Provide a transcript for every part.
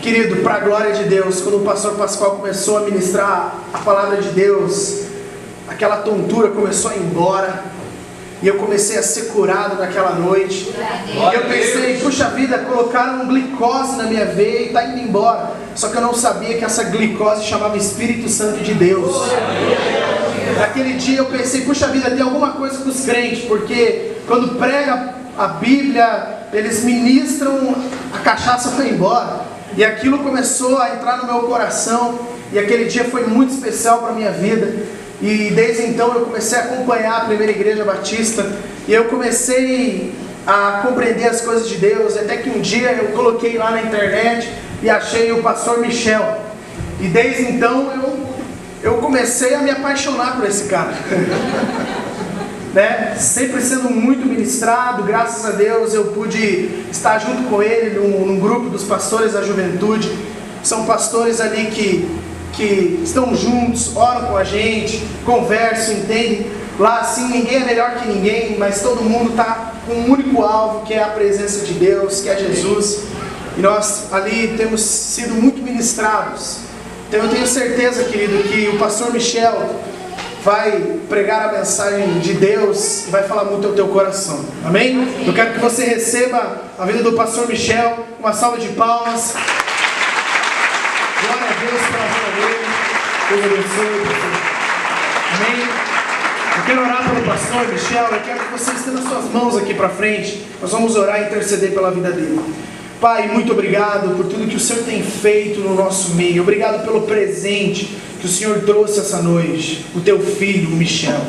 Querido, para a glória de Deus, quando o pastor Pascoal começou a ministrar a palavra de Deus, aquela tontura começou a ir embora, e eu comecei a ser curado naquela noite. E eu pensei, puxa vida, colocaram glicose na minha veia e está indo embora. Só que eu não sabia que essa glicose chamava Espírito Santo de Deus. Naquele dia eu pensei, puxa vida, tem alguma coisa com os crentes, porque quando prega a Bíblia, eles ministram, a cachaça foi embora. E aquilo começou a entrar no meu coração, e aquele dia foi muito especial para a minha vida. E desde então eu comecei a acompanhar a Primeira Igreja Batista, e eu comecei a compreender as coisas de Deus, até que um dia eu coloquei lá na internet e achei o pastor Michel. E desde então eu comecei a me apaixonar por esse cara. Né? Sempre sendo muito ministrado, graças a Deus eu pude estar junto com ele num grupo dos pastores da juventude. São pastores ali que estão juntos, oram com a gente, conversam, entendem? Lá assim ninguém é melhor que ninguém, mas todo mundo está com um único alvo, que é a presença de Deus, que é Jesus. E nós ali temos sido muito ministrados. Então eu tenho certeza, querido, que o pastor Michel vai pregar a mensagem de Deus e vai falar muito ao teu coração. Amém? Eu quero que você receba a vida do pastor Michel, uma salva de palmas. Glória a Deus pela vida dele. Deus abençoe. Amém? Eu quero orar pelo pastor Michel. Eu quero que você estenda suas mãos aqui para frente. Nós vamos orar e interceder pela vida dele. Pai, muito obrigado por tudo que o Senhor tem feito no nosso meio. Obrigado pelo presente que o Senhor trouxe essa noite, o teu filho, o Michel.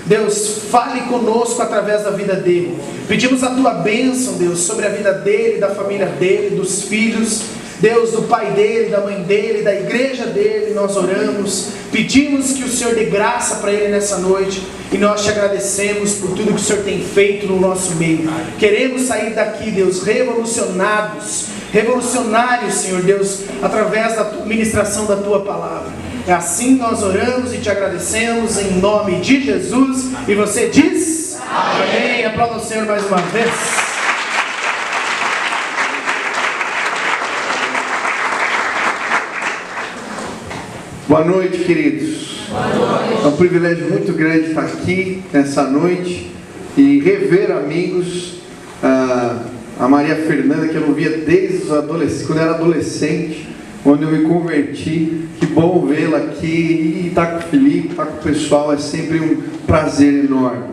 Deus, fale conosco através da vida dele. Pedimos a tua bênção, Deus, sobre a vida dele, da família dele, dos filhos, Deus, do pai dele, da mãe dele, da igreja dele. Nós oramos, pedimos que o Senhor dê graça para ele nessa noite, e nós te agradecemos por tudo que o Senhor tem feito no nosso meio. Queremos sair daqui, Deus, revolucionados, revolucionários, Senhor Deus, através da ministração da tua palavra. É assim nós oramos e te agradecemos em nome de Jesus. E você diz? Amém. Aplauda o Senhor mais uma vez. Boa noite, queridos. Boa noite. É um privilégio muito grande estar aqui nessa noite e rever amigos. A Maria Fernanda, que eu não via desde quando eu era adolescente, quando eu me converti. Que bom vê-la aqui e estar com o Felipe, estar com o pessoal, é sempre um prazer enorme.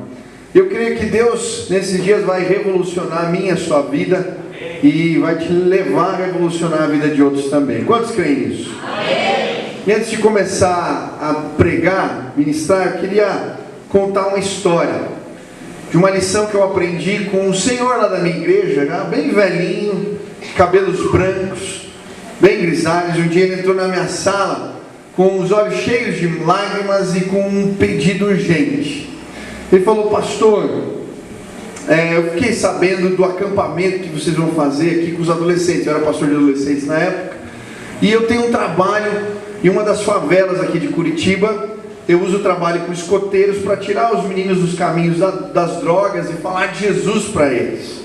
Eu creio que Deus nesses dias vai revolucionar a minha e a sua vida e vai te levar a revolucionar a vida de outros também. Quantos creem nisso? Amém. E antes de começar a pregar, ministrar, eu queria contar uma história de uma lição que eu aprendi com um senhor lá da minha igreja, bem velhinho, cabelos brancos, bem grisalhos. Um dia ele entrou na minha sala com os olhos cheios de lágrimas e com um pedido urgente. Ele falou: pastor, eu fiquei sabendo do acampamento que vocês vão fazer aqui com os adolescentes. Eu era pastor de adolescentes na época, e eu tenho um trabalho em uma das favelas aqui de Curitiba. Eu uso o trabalho com escoteiros para tirar os meninos dos caminhos das drogas e falar de Jesus para eles.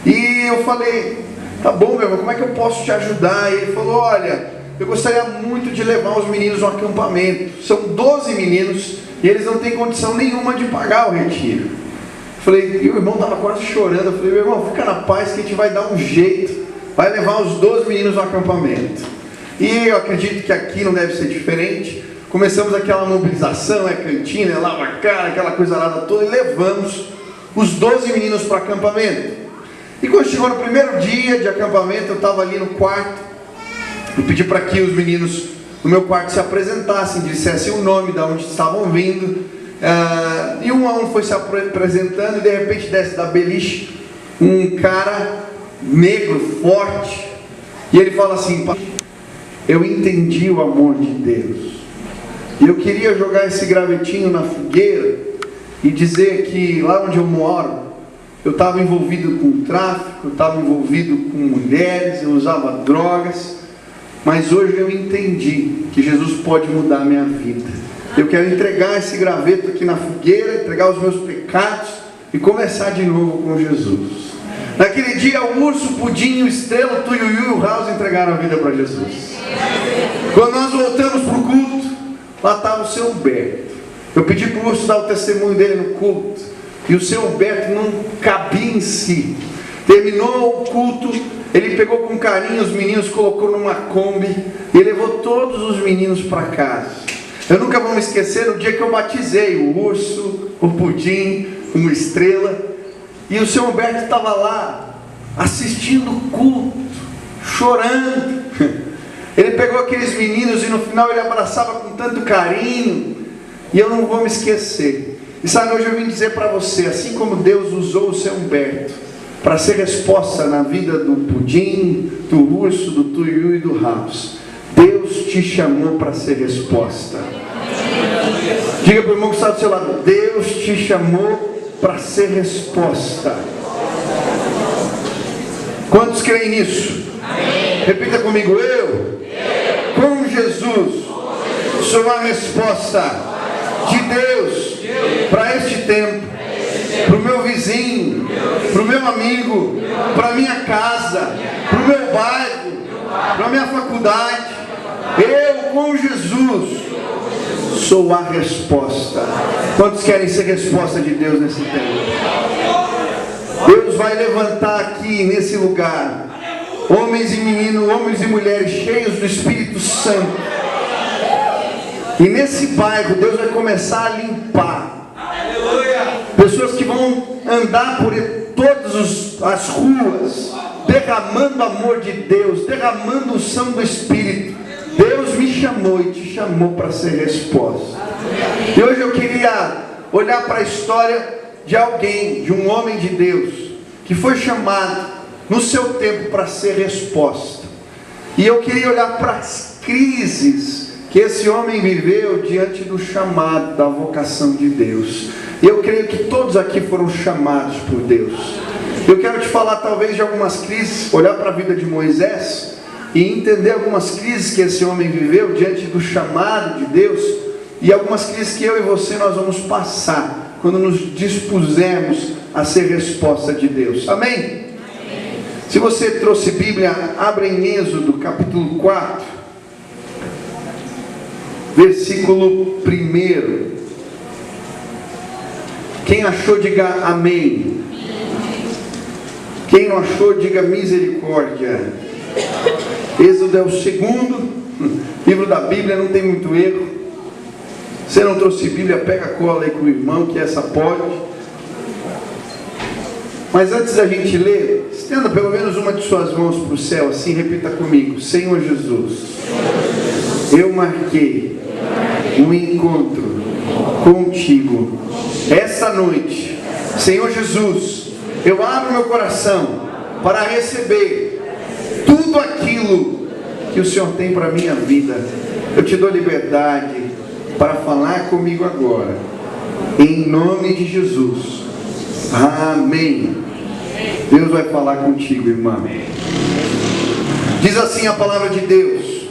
E eu falei: tá bom, meu irmão, como é que eu posso te ajudar? E ele falou: olha, eu gostaria muito de levar os meninos no acampamento. São 12 meninos e eles não têm condição nenhuma de pagar o retiro. Eu falei, e o irmão estava quase chorando. Eu falei: meu irmão, fica na paz que a gente vai dar um jeito, vai levar os 12 meninos no acampamento. E eu acredito que aqui não deve ser diferente. Começamos aquela mobilização, cantina, lava a cara, aquela coisa lá toda, e levamos os 12 meninos para o acampamento. E quando chegou no primeiro dia de acampamento, eu estava ali no quarto. Eu pedi para que os meninos no meu quarto se apresentassem, dissessem o nome, de onde estavam vindo. E um a um foi se apresentando, e de repente desce da beliche um cara negro, forte, e ele fala assim: eu entendi o amor de Deus, e eu queria jogar esse gravetinho na fogueira e dizer que lá onde eu moro, eu estava envolvido com tráfico, eu estava envolvido com mulheres, eu usava drogas, mas hoje eu entendi que Jesus pode mudar a minha vida. Eu quero entregar esse graveto aqui na fogueira, entregar os meus pecados e começar de novo com Jesus. Naquele dia o Urso, o Pudim, o Estrela, o Tuiuiu e o House entregaram a vida para Jesus. Quando nós voltamos para o culto, lá estava o seu Humberto. Eu pedi para o Urso dar o testemunho dele no culto, e o seu Humberto não cabia em si. Terminou o culto, ele pegou com carinho os meninos, colocou numa Kombi e levou todos os meninos para casa. Eu nunca vou me esquecer no dia que eu batizei o Urso, o Pudim, o Estrela, e o seu Humberto estava lá assistindo o culto, chorando. Ele pegou aqueles meninos e no final ele abraçava com tanto carinho, e eu não vou me esquecer. E sabe, hoje eu vim dizer para você, assim como Deus usou o seu Humberto para ser resposta na vida do Pudim, do Urso, do Tuiuiu e do House, Deus te chamou para ser resposta. Diga para o irmão que está do seu lado: Deus te chamou para ser resposta. Quantos creem nisso? Amém. Repita comigo: eu com Jesus sou a resposta de Deus para este tempo, para o meu vizinho, para o meu amigo, para a minha casa, para o meu bairro, para a minha faculdade. Eu com Jesus sou a resposta. Quantos querem ser resposta de Deus nesse tempo? Deus vai levantar aqui nesse lugar homens e meninos, homens e mulheres cheios do Espírito Santo. E nesse bairro Deus vai começar a limpar. Pessoas que vão andar por todas as ruas, derramando amor de Deus, derramando unção do Espírito. Deus me chamou e te chamou para ser resposta. E hoje eu queria olhar para a história de alguém, de um homem de Deus, que foi chamado no seu tempo para ser resposta. E eu queria olhar para as crises que esse homem viveu diante do chamado, da vocação de Deus. E eu creio que todos aqui foram chamados por Deus. Eu quero te falar talvez de algumas crises, olhar para a vida de Moisés e entender algumas crises que esse homem viveu diante do chamado de Deus, e algumas crises que eu e você nós vamos passar quando nos dispusermos a ser resposta de Deus. Amém? Amém. Se você trouxe Bíblia, abra em Êxodo capítulo 4, versículo 1. Quem achou, diga amém. Quem não achou, diga misericórdia. Êxodo é o segundo livro da Bíblia, não tem muito erro. Se não trouxe Bíblia, pega a cola aí com o irmão, que essa pode. Mas antes da gente ler, estenda pelo menos uma de suas mãos para o céu, assim, repita comigo: Senhor Jesus, eu marquei um encontro contigo esta noite. Senhor Jesus, eu abro meu coração para receber tudo aquilo que o Senhor tem para a minha vida. Eu te dou liberdade para falar comigo agora, em nome de Jesus. Amém. Deus vai falar contigo, irmã. Diz assim a palavra de Deus: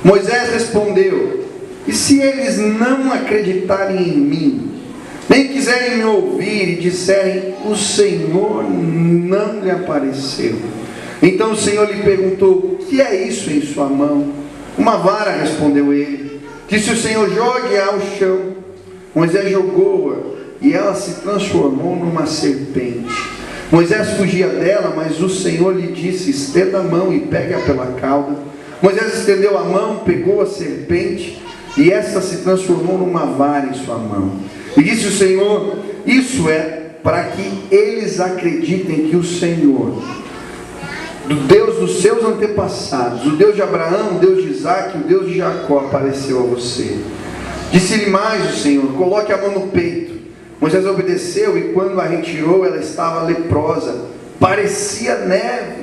Moisés respondeu: e se eles não acreditarem em mim, nem quiserem me ouvir e disserem: o Senhor não lhe apareceu? Então o Senhor lhe perguntou: o que é isso em sua mão? Uma vara, respondeu ele. Disse o Senhor: jogue-a ao chão. Moisés jogou-a e ela se transformou numa serpente. Moisés fugia dela, mas o Senhor lhe disse: estenda a mão e pegue-a pela cauda. Moisés estendeu a mão, pegou a serpente, e esta se transformou numa vara em sua mão. E disse o Senhor: isso é para que eles acreditem que o Senhor, do Deus dos seus antepassados, o Deus de Abraão, o Deus de Isaac, o Deus de Jacó, apareceu a você. Disse-lhe mais o Senhor: coloque a mão no peito. Moisés obedeceu, e quando a retirou, ela estava leprosa, parecia neve.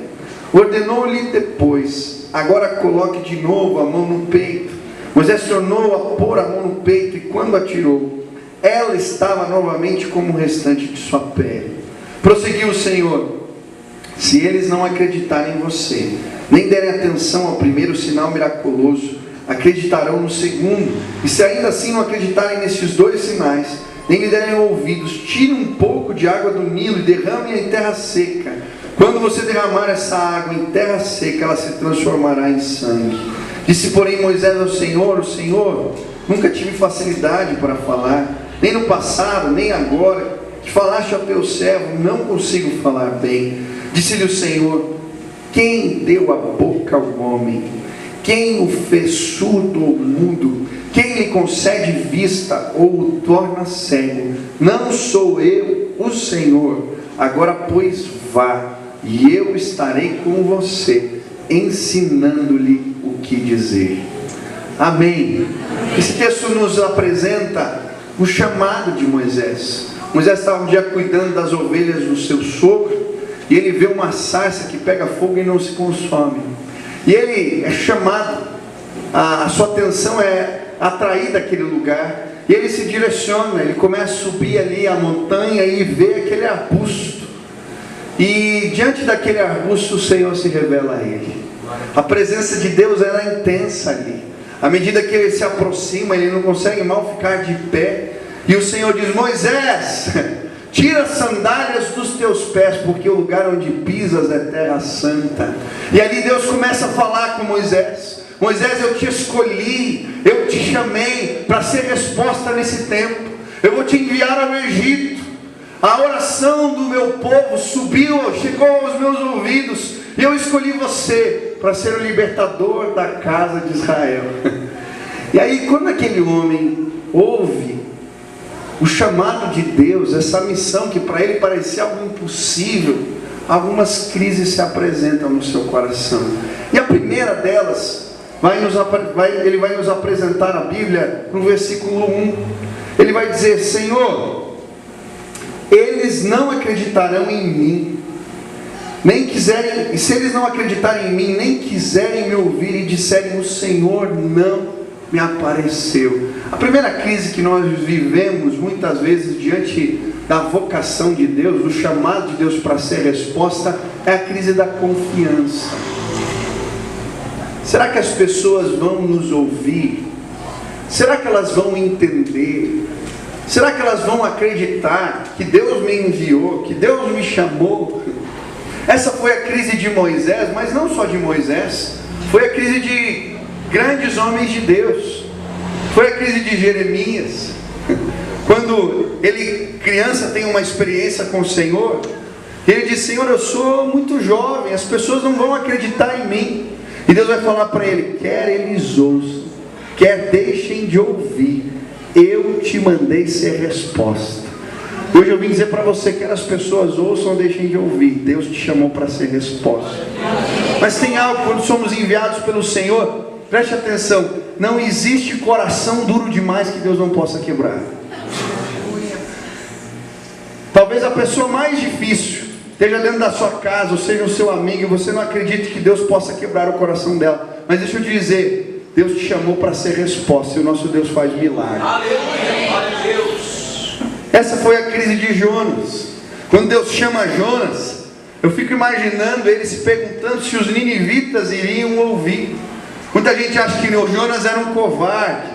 Ordenou-lhe depois: agora coloque de novo a mão no peito. Moisés tornou a pôr a mão no peito, e quando a tirou, ela estava novamente como o restante de sua pele. Prosseguiu o Senhor: se eles não acreditarem em você, nem derem atenção ao primeiro sinal miraculoso, acreditarão no segundo. E se ainda assim não acreditarem nesses dois sinais, nem lhe derem ouvidos, tirem um pouco de água do Nilo e derramem em terra seca. você derramar essa água em terra seca, ela se transformará em sangue. Disse, porém, Moisés ao Senhor, o Senhor, nunca tive facilidade para falar, nem no passado, nem agora, que falaste ao teu servo, não consigo falar bem. Disse-lhe o Senhor, quem deu a boca ao homem? Quem o fez surdo ou mudo? Quem lhe concede vista ou o torna cego? Não sou eu, o Senhor. Agora, pois, vá, e eu estarei com você, ensinando-lhe o que dizer. Amém. Esse texto nos apresenta o chamado de Moisés. Moisés estava um dia cuidando das ovelhas do seu sogro, e ele vê uma sarça que pega fogo e não se consome. E ele é chamado, a sua atenção é atraída àquele lugar, e ele se direciona, ele começa a subir ali a montanha e vê aquele arbusto. E diante daquele arbusto o Senhor se revela a ele. A presença de Deus era intensa ali. À medida que ele se aproxima, ele não consegue mal ficar de pé. E o Senhor diz, Moisés, tira as sandálias dos teus pés, porque o lugar onde pisas é terra santa. E ali Deus começa a falar com Moisés. Moisés, eu te escolhi, eu te chamei para ser resposta nesse tempo. Eu vou te enviar ao Egito. A oração do meu povo subiu, chegou aos meus ouvidos, e eu escolhi você para ser o libertador da casa de Israel. E aí, quando aquele homem ouve o chamado de Deus, essa missão que para ele parecia algo impossível, algumas crises se apresentam no seu coração. E a primeira delas, ele vai nos apresentar a Bíblia no versículo 1. Ele vai dizer, Senhor, eles não acreditarão em mim, nem quiserem, e se eles não acreditarem em mim, nem quiserem me ouvir e disserem, o Senhor não me apareceu. A primeira crise que nós vivemos muitas vezes diante da vocação de Deus, do chamado de Deus para ser resposta, é a crise da confiança. Será que as pessoas vão nos ouvir? Será que elas vão entender? Será que elas vão acreditar que Deus me enviou, que Deus me chamou? Essa foi a crise de Moisés, mas não só de Moisés, foi a crise de grandes homens de Deus. Foi a crise de Jeremias. Quando ele, criança, tem uma experiência com o Senhor, ele diz, Senhor, eu sou muito jovem, as pessoas não vão acreditar em mim. E Deus vai falar para ele, quer eles ouçam, quer deixem de ouvir, eu te mandei ser resposta. Hoje eu vim dizer para você, quer as pessoas ouçam ou deixem de ouvir, Deus te chamou para ser resposta. Mas tem algo, quando somos enviados pelo Senhor, preste atenção, não existe coração duro demais que Deus não possa quebrar. Talvez a pessoa mais difícil esteja dentro da sua casa, ou seja o seu amigo, e você não acredite que Deus possa quebrar o coração dela. Mas deixa eu te dizer, Deus te chamou para ser resposta, e o nosso Deus faz milagre. Aleluia. Essa foi a crise de Jonas. Quando Deus chama Jonas, eu fico imaginando ele se perguntando se os ninivitas iriam ouvir. Muita gente acha que o Jonas era um covarde,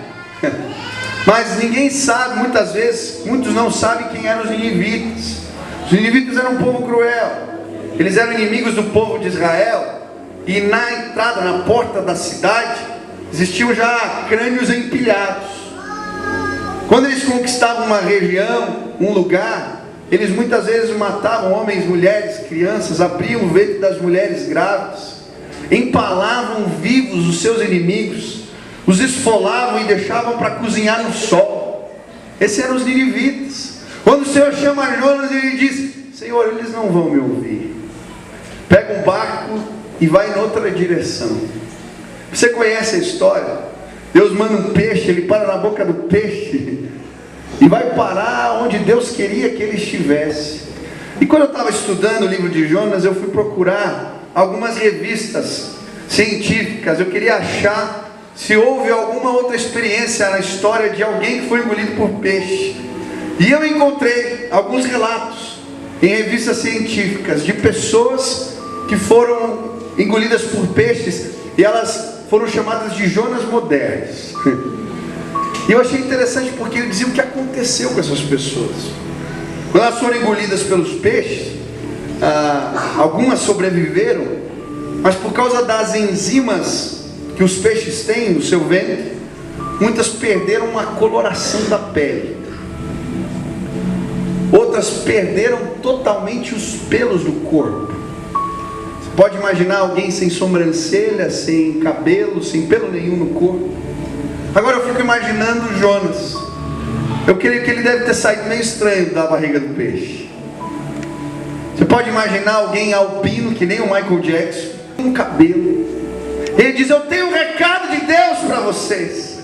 mas ninguém sabe, muitas vezes, muitos não sabem quem eram os ninivitas. Os ninivitas eram um povo cruel, eles eram inimigos do povo de Israel, e na entrada, na porta da cidade, existiam já crânios empilhados. Quando eles conquistavam uma região, um lugar, eles muitas vezes matavam homens, mulheres, crianças, abriam o ventre das mulheres grávidas, empalavam vivos os seus inimigos, os esfolavam e deixavam para cozinhar no sol. Esses eram os ninivitas. Quando o Senhor chama Jonas, ele diz, Senhor, eles não vão me ouvir. Pega um barco e vai em outra direção. Você conhece a história? Deus manda um peixe, ele para na boca do peixe e vai parar onde Deus queria que ele estivesse. E quando eu estava estudando o livro de Jonas, eu fui procurar algumas revistas científicas. Eu queria achar se houve alguma outra experiência na história de alguém que foi engolido por peixe. E eu encontrei alguns relatos em revistas científicas de pessoas que foram engolidas por peixes e elas foram chamadas de Jonas modernas. E eu achei interessante porque ele dizia o que aconteceu com essas pessoas. Quando elas foram engolidas pelos peixes, algumas sobreviveram, mas por causa das enzimas que os peixes têm no seu ventre, muitas perderam a coloração da pele. Outras perderam totalmente os pelos do corpo. Você pode imaginar alguém sem sobrancelha, sem cabelo, sem pelo nenhum no corpo. Agora eu fico imaginando Jonas. Eu creio que ele deve ter saído meio estranho da barriga do peixe. Você pode imaginar alguém albino, que nem o Michael Jackson, com cabelo. Ele diz: eu tenho um recado de Deus para vocês.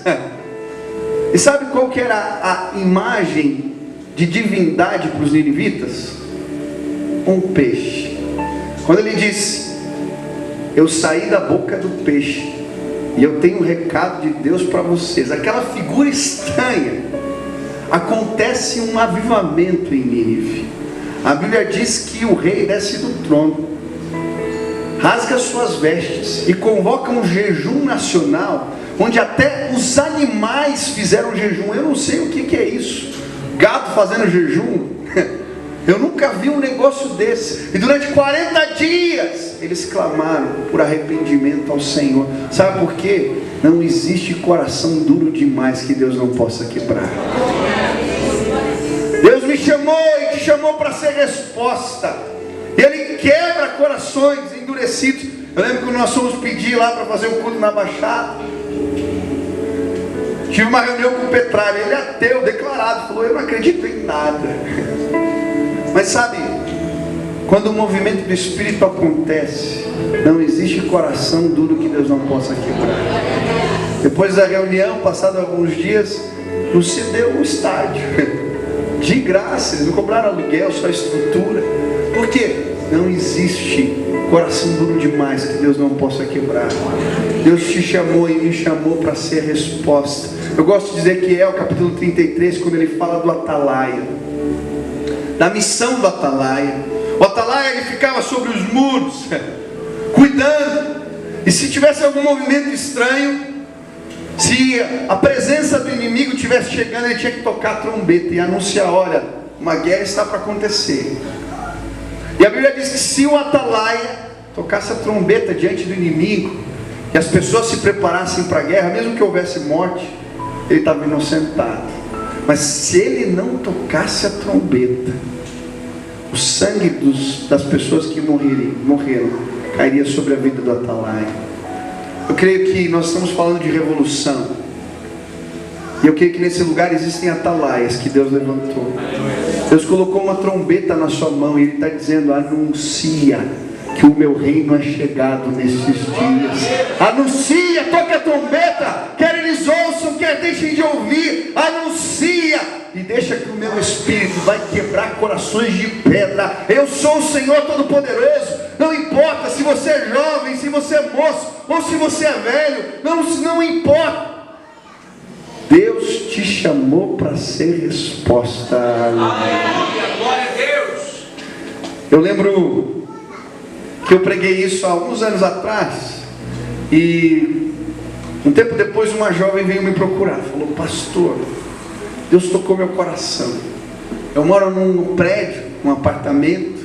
E sabe qual que era a imagem de divindade para os ninivitas? Um peixe. Quando ele disse: eu saí da boca do peixe e eu tenho um recado de Deus para vocês, aquela figura estranha, acontece um avivamento em Nínive. A Bíblia diz que o rei desce do trono, rasga suas vestes e convoca um jejum nacional, onde até os animais fizeram jejum. Eu não sei o que é isso, gato fazendo jejum. Eu nunca vi um negócio desse. E durante 40 dias eles clamaram por arrependimento ao Senhor. Sabe por quê? Não existe coração duro demais que Deus não possa quebrar. Deus me chamou e te chamou para ser resposta. Ele quebra corações endurecidos. Eu lembro que nós fomos pedir lá para fazer um culto na Baixada. Tive uma reunião com o Petralha. Ele é ateu, declarado. Falou: eu não acredito em nada. Mas sabe, quando o movimento do Espírito acontece, não existe coração duro que Deus não possa quebrar. Depois da reunião, passado alguns dias, nos cedeu um estádio de graça. Eles não cobraram aluguel, só estrutura. Por quê? Não existe coração duro demais que Deus não possa quebrar. Deus te chamou e me chamou para ser resposta. Eu gosto de dizer que é o capítulo 33, quando ele fala do atalaia, da missão do atalaia. O atalaia, ele ficava sobre os muros, cuidando. E se tivesse algum movimento estranho, se a presença do inimigo estivesse chegando, ele tinha que tocar a trombeta e anunciar: olha, uma guerra está para acontecer. E a Bíblia diz que se o atalaia tocasse a trombeta diante do inimigo, e as pessoas se preparassem para a guerra, mesmo que houvesse morte, ele estava inocentado. Mas se ele não tocasse a trombeta, o sangue das pessoas que morreram cairia sobre a vida do atalaia. Eu creio que nós estamos falando de revolução. E eu creio que nesse lugar existem atalaias que Deus levantou. Deus colocou uma trombeta na sua mão e Ele está dizendo: anuncia que o meu reino é chegado nesses dias. Anuncia, toque a trombeta, quer eles ouçam, quer deixem de ouvir. Anuncia e deixa que o meu Espírito vai quebrar corações de pedra. Eu sou o Senhor Todo-Poderoso. Não importa se você é jovem, se você é moço ou se você é velho, não importa. Deus te chamou para ser resposta. Aleluia, glória a Deus. Eu lembro que eu preguei isso há alguns anos atrás, e um tempo depois uma jovem veio me procurar, falou: pastor, Deus tocou meu coração. Eu moro num prédio, num apartamento,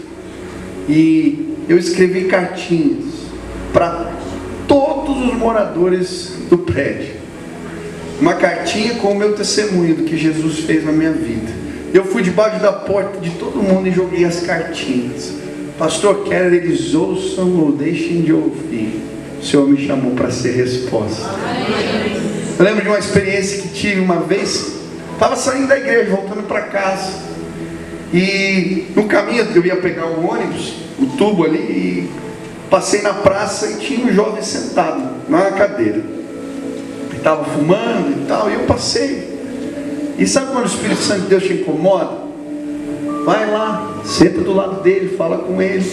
e eu escrevi cartinhas para todos os moradores do prédio, uma cartinha com o meu testemunho do que Jesus fez na minha vida. Eu fui debaixo da porta de todo mundo e joguei as cartinhas: pastor, quer eles ouçam ou deixem de ouvir, o Senhor me chamou para ser resposta. Eu lembro de uma experiência que tive uma vez. Estava saindo da igreja, voltando para casa, e no caminho eu ia pegar o ônibus, o tubo ali, e passei na praça e tinha um jovem sentado na cadeira. Ele estava fumando e tal, e eu passei. E sabe quando o Espírito Santo de Deus te incomoda? Vai lá, senta do lado dele, fala com ele.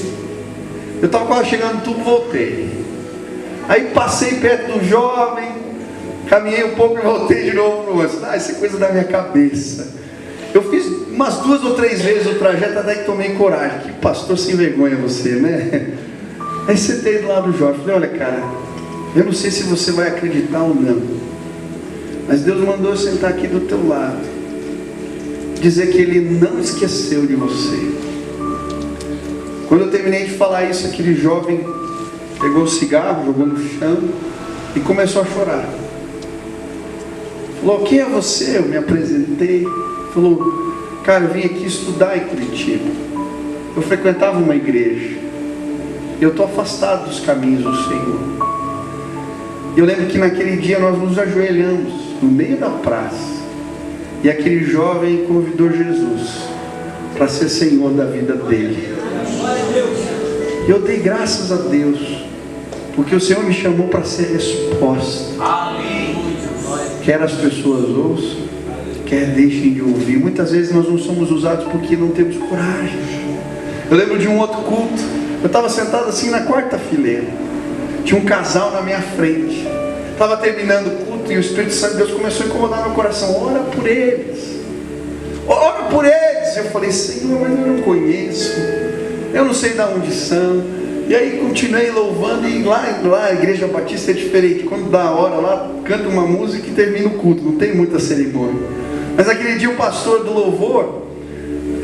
Eu estava quase chegando no tubo, voltei. Aí passei perto do jovem, caminhei um pouco e voltei de novo no outro. Isso é coisa da minha cabeça. Eu fiz umas 2 ou 3 vezes o trajeto até que tomei coragem. Que pastor sem vergonha você, né? Aí sentei do lado do jovem, falei: olha, cara, eu não sei se você vai acreditar ou não, mas Deus mandou eu sentar aqui do teu lado, dizer que Ele não esqueceu de você. Quando eu terminei de falar isso, aquele jovem pegou o cigarro, jogou no chão e começou a chorar. Falou: quem é você? Eu me apresentei. Falou: cara, eu vim aqui estudar em Curitiba. Eu frequentava uma igreja. Eu estou afastado dos caminhos do Senhor. Eu lembro que naquele dia nós nos ajoelhamos no meio da praça. E aquele jovem convidou Jesus para ser Senhor da vida dele. E eu dei graças a Deus, porque o Senhor me chamou para ser resposta. Quer as pessoas ouçam, quer deixem de ouvir. Muitas vezes nós não somos usados porque não temos coragem. Eu lembro de um outro culto. Eu estava sentado assim na quarta fileira. Tinha um casal na minha frente. Estava terminando o culto e o Espírito Santo de Deus começou a incomodar meu coração. Ora por eles. Ora por eles. Eu falei: Senhor, mas eu não conheço. Eu não sei de onde são. E aí continuei louvando. E lá a Igreja Batista é diferente. Quando dá a hora lá, canta uma música e termina o culto. Não tem muita cerimônia. Mas aquele dia o pastor do louvor,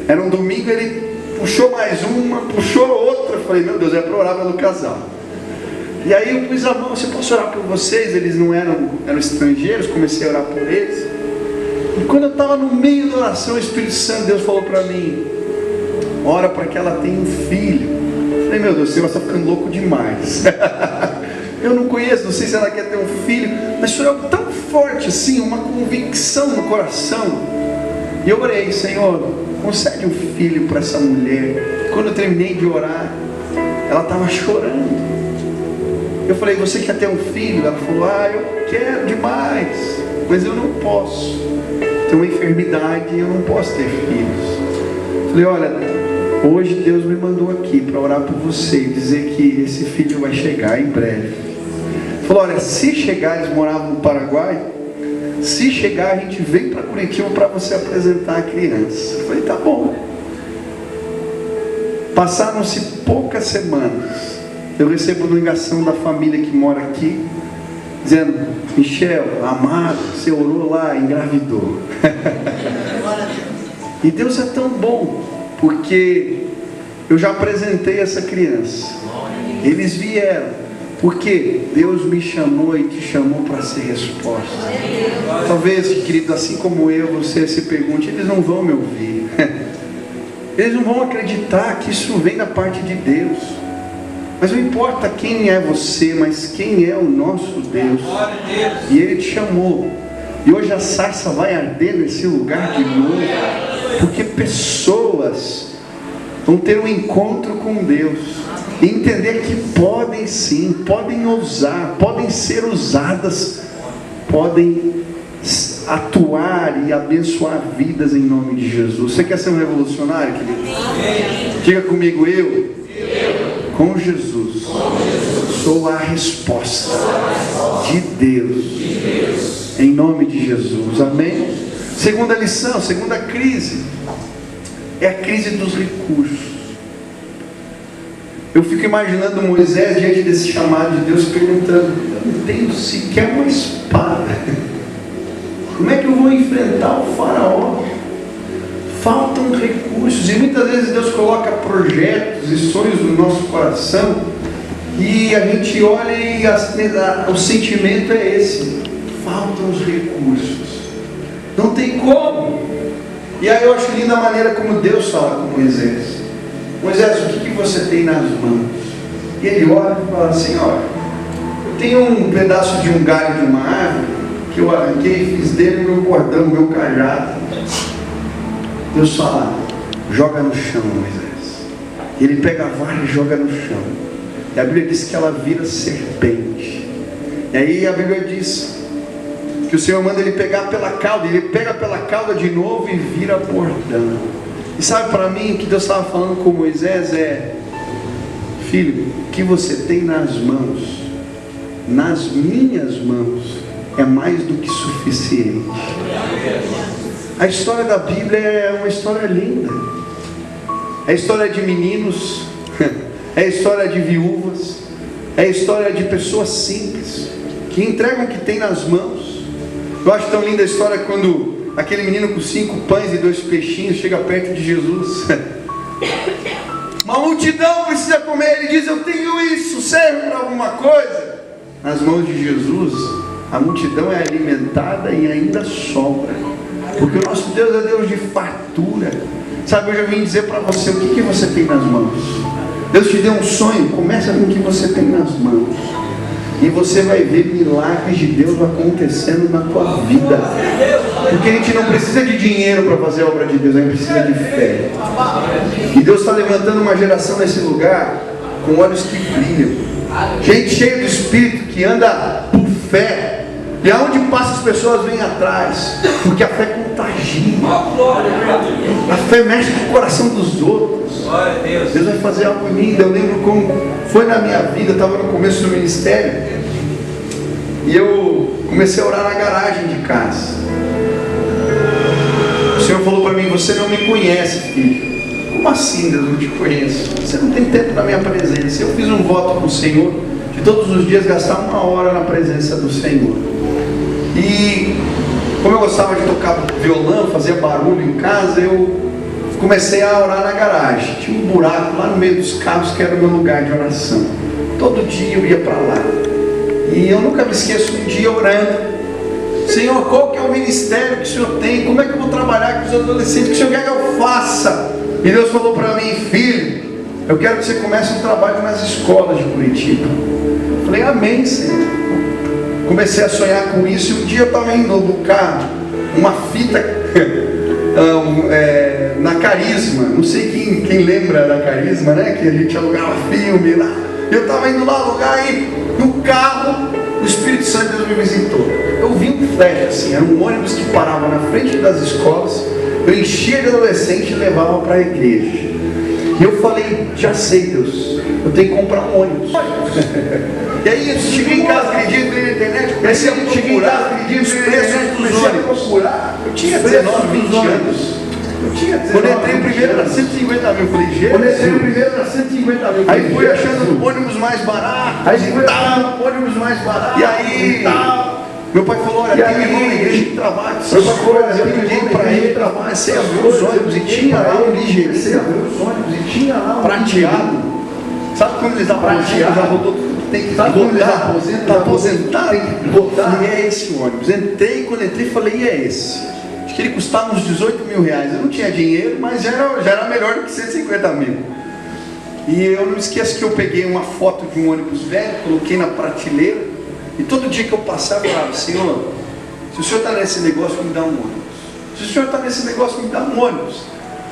era um domingo, ele puxou mais uma, puxou outra. Eu falei: meu Deus, é para orar pelo casal. E aí eu pus a mão: você posso orar por vocês? Eles não eram estrangeiros. Comecei a orar por eles. E quando eu estava no meio da oração, o Espírito Santo de Deus falou para mim: ora para que ela tenha um filho. Eu falei: meu Deus, o Senhor está ficando louco demais. Eu não conheço, não sei se ela quer ter um filho, mas foi algo tão forte assim, uma convicção no coração. E eu orei: Senhor, concede um filho para essa mulher. Quando eu terminei de orar, ela estava chorando. Eu falei: você quer ter um filho? Ela falou: eu quero demais, mas eu não posso. Tenho uma enfermidade e eu não posso ter filhos. Eu falei: olha, hoje Deus me mandou aqui para orar por você e dizer que esse filho vai chegar em breve. Ele falou: olha, se chegar, eles moravam no Paraguai, se chegar a gente vem para Curitiba para você apresentar a criança. Eu falei: tá bom. Passaram-se poucas semanas. Eu recebo uma ligação da família que mora aqui, dizendo: Michel, amado, você orou lá, engravidou. E Deus é tão bom, porque eu já apresentei essa criança. Eles vieram, porque Deus me chamou e te chamou para ser resposta. Talvez, querido, assim como eu, você se pergunte: eles não vão me ouvir. Eles não vão acreditar que isso vem da parte de Deus. Mas não importa quem é você, mas quem é o nosso Deus. E Ele te chamou. E hoje a sarça vai arder nesse lugar de novo, porque pessoas vão ter um encontro com Deus e entender que podem sim, podem ousar, podem ser usadas, podem atuar e abençoar vidas em nome de Jesus. Você quer ser um revolucionário, querido? Diga comigo: eu com Jesus sou a resposta de Deus, em nome de Jesus. Amém? Segunda lição, segunda crise, é a crise dos recursos. Eu fico imaginando Moisés diante desse chamado de Deus, perguntando: eu não tenho sequer uma espada, como é que eu vou enfrentar o faraó? Faltam recursos. E muitas vezes Deus coloca projetos e sonhos no nosso coração, e a gente olha e o sentimento é esse: faltam os recursos, não tem como. E aí eu acho linda a maneira como Deus fala com Moisés: Moisés, o que você tem nas mãos? E ele olha e fala assim: olha, eu tenho um pedaço de um galho de uma árvore que eu arranquei e fiz dele meu cordão, meu cajado. Deus fala: joga no chão, Moisés. Ele pega a vara e joga no chão. E a Bíblia diz que ela vira serpente. E aí a Bíblia diz que o Senhor manda ele pegar pela cauda. Ele pega pela cauda de novo e vira bordão. E sabe, para mim, o que Deus estava falando com Moisés é: filho, o que você tem nas mãos, nas minhas mãos, é mais do que suficiente. A história da Bíblia é uma história linda. É a história de meninos, é a história de viúvas, é a história de pessoas simples que entregam o que tem nas mãos. Eu acho tão linda a história quando aquele menino com 5 pães e 2 peixinhos chega perto de Jesus. Uma multidão precisa comer. Ele diz: eu tenho isso, serve para alguma coisa? Nas mãos de Jesus, a multidão é alimentada e ainda sobra, porque o nosso Deus é Deus de fartura. Sabe, eu já vim dizer para você: o que você tem nas mãos? Deus te deu um sonho, começa com o que você tem nas mãos, e você vai ver milagres de Deus acontecendo na tua vida. Porque a gente não precisa de dinheiro para fazer a obra de Deus, a gente precisa de fé. E Deus está levantando uma geração nesse lugar com olhos que brilham, gente cheia do Espírito, que anda por fé. E aonde passa as pessoas vêm atrás, porque a fé contagia. A fé mexe com o coração dos outros. Deus vai fazer algo lindo. Eu lembro como foi na minha vida. Eu estava no começo do ministério e eu comecei a orar na garagem de casa. O Senhor falou para mim: você não me conhece, filho. Como assim, Deus, não te conheço? Você não tem tempo na minha presença. Eu fiz um voto com o Senhor de todos os dias gastar 1 hora na presença do Senhor. E como eu gostava de tocar violão, fazia barulho em casa, eu comecei a orar na garagem. Tinha um buraco lá no meio dos carros que era o meu lugar de oração. Todo dia eu ia para lá. E eu nunca me esqueço, um dia orando: Senhor, qual que é o ministério que o Senhor tem? Como é que eu vou trabalhar com os adolescentes? O que o Senhor quer que eu faça? E Deus falou para mim: filho, eu quero que você comece um trabalho nas escolas de Curitiba. Eu falei: amém, Senhor. Comecei a sonhar com isso. E um dia eu estava indo no carro, uma fita na Carisma. Não sei quem lembra da Carisma, né? Que a gente alugava filme lá. Eu estava indo lá alugar e no carro o Espírito Santo de Deus me visitou. Eu vi um flash assim, era um ônibus que parava na frente das escolas. Eu enchia de adolescente e levava para a igreja. E eu falei: já sei, Deus, eu tenho que comprar um ônibus. E aí eu cheguei em casa, acredito, na internet, comecei a procurar os preços dos ônibus. Eu tinha 19, 20 anos. Quando eu entrei primeiro era 150 mil, eu falei: Jesus. Aí fui achando ônibus mais barato, ônibus mais barato. E aí meu pai falou: olha, tem um irmão na igreja que trabalha. Eu liguei para ele, comecei a ver os ônibus e tinha lá um ligeirinho prateado. Sabe quando eles dão prateado? Já rodou tudo. Tem que botar, aposentar, tem que botar. E é esse o ônibus. Entrei, quando entrei, falei: e é esse? Acho que ele custava uns 18 mil reais. Eu não tinha dinheiro, mas já era melhor do que 150 mil. E eu não me esqueço que eu peguei uma foto de um ônibus velho, coloquei na prateleira. E todo dia que eu passava, eu falava: Senhor, se o Senhor está nesse negócio, me dá um ônibus. Se o Senhor está nesse negócio, me dá um ônibus.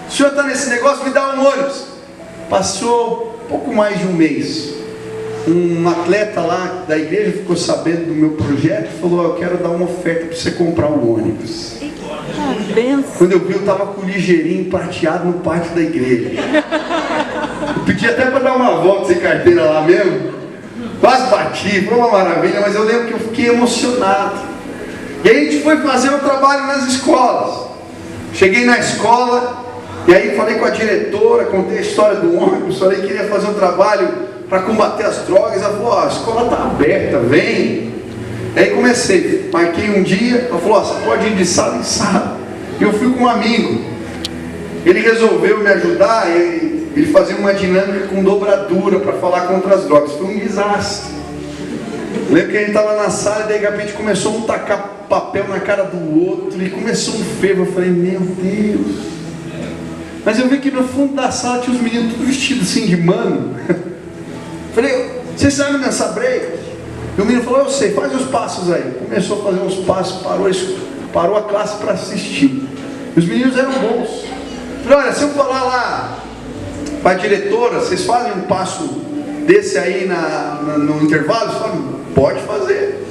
Se o Senhor está nesse negócio, me dá um ônibus. Passou pouco mais de um mês. Um atleta lá da igreja ficou sabendo do meu projeto e falou: eu quero dar uma oferta para você comprar um ônibus. Quando eu vi, eu estava com o ligeirinho prateado no pátio da igreja. Eu pedi até para dar uma volta sem carteira lá mesmo. Quase bati, foi uma maravilha, mas eu lembro que eu fiquei emocionado. E aí a gente foi fazer um trabalho nas escolas. Cheguei na escola e aí falei com a diretora, contei a história do ônibus, falei que queria fazer um trabalho para combater as drogas. Ela falou: a escola está aberta, vem. Aí comecei, marquei um dia. Ela falou: você pode ir de sala em sala. E eu fui com um amigo. Ele resolveu me ajudar. Ele fazia uma dinâmica com dobradura para falar contra as drogas. Foi um desastre. Eu lembro que a gente estava na sala e daí de repente começou um tacar papel na cara do outro e começou um fervo. Eu falei: meu Deus. Mas eu vi que no fundo da sala tinha os meninos tudo vestidos assim de mano. Falei: vocês sabem dançar break? E o menino falou: eu sei, faz os passos aí. Começou a fazer uns passos, parou a classe para assistir. E os meninos eram bons. Falei: olha, se eu falar lá para a diretora, vocês fazem um passo desse aí no intervalo? Eles falam: pode fazer.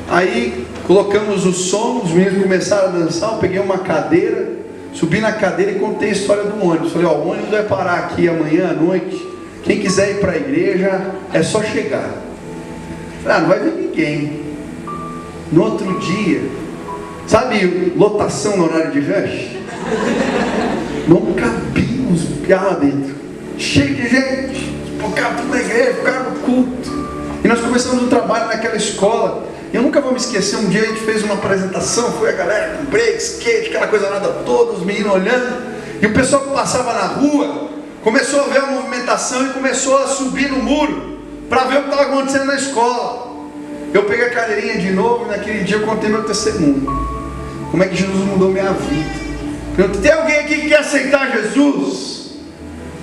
Aí colocamos o som, os meninos começaram a dançar. Eu peguei uma cadeira, subi na cadeira e contei a história do ônibus. Falei: ó, o ônibus vai parar aqui amanhã à noite. Quem quiser ir para a igreja, é só chegar. Falei: não vai ver ninguém. No outro dia, sabe lotação no horário de rush? Não cabia os piá lá dentro. Cheio de gente. Ficaram tudo na igreja, ficaram no culto. E nós começamos um trabalho naquela escola. E eu nunca vou me esquecer, um dia a gente fez uma apresentação, foi a galera com break, skate, aquela coisa nada toda, os meninos olhando. E o pessoal que passava na rua começou a ver a movimentação e começou a subir no muro para ver o que estava acontecendo na escola. Eu peguei a cadeirinha de novo e naquele dia eu contei meu testemunho. Como é que Jesus mudou minha vida. Perguntei, tem alguém aqui que quer aceitar Jesus?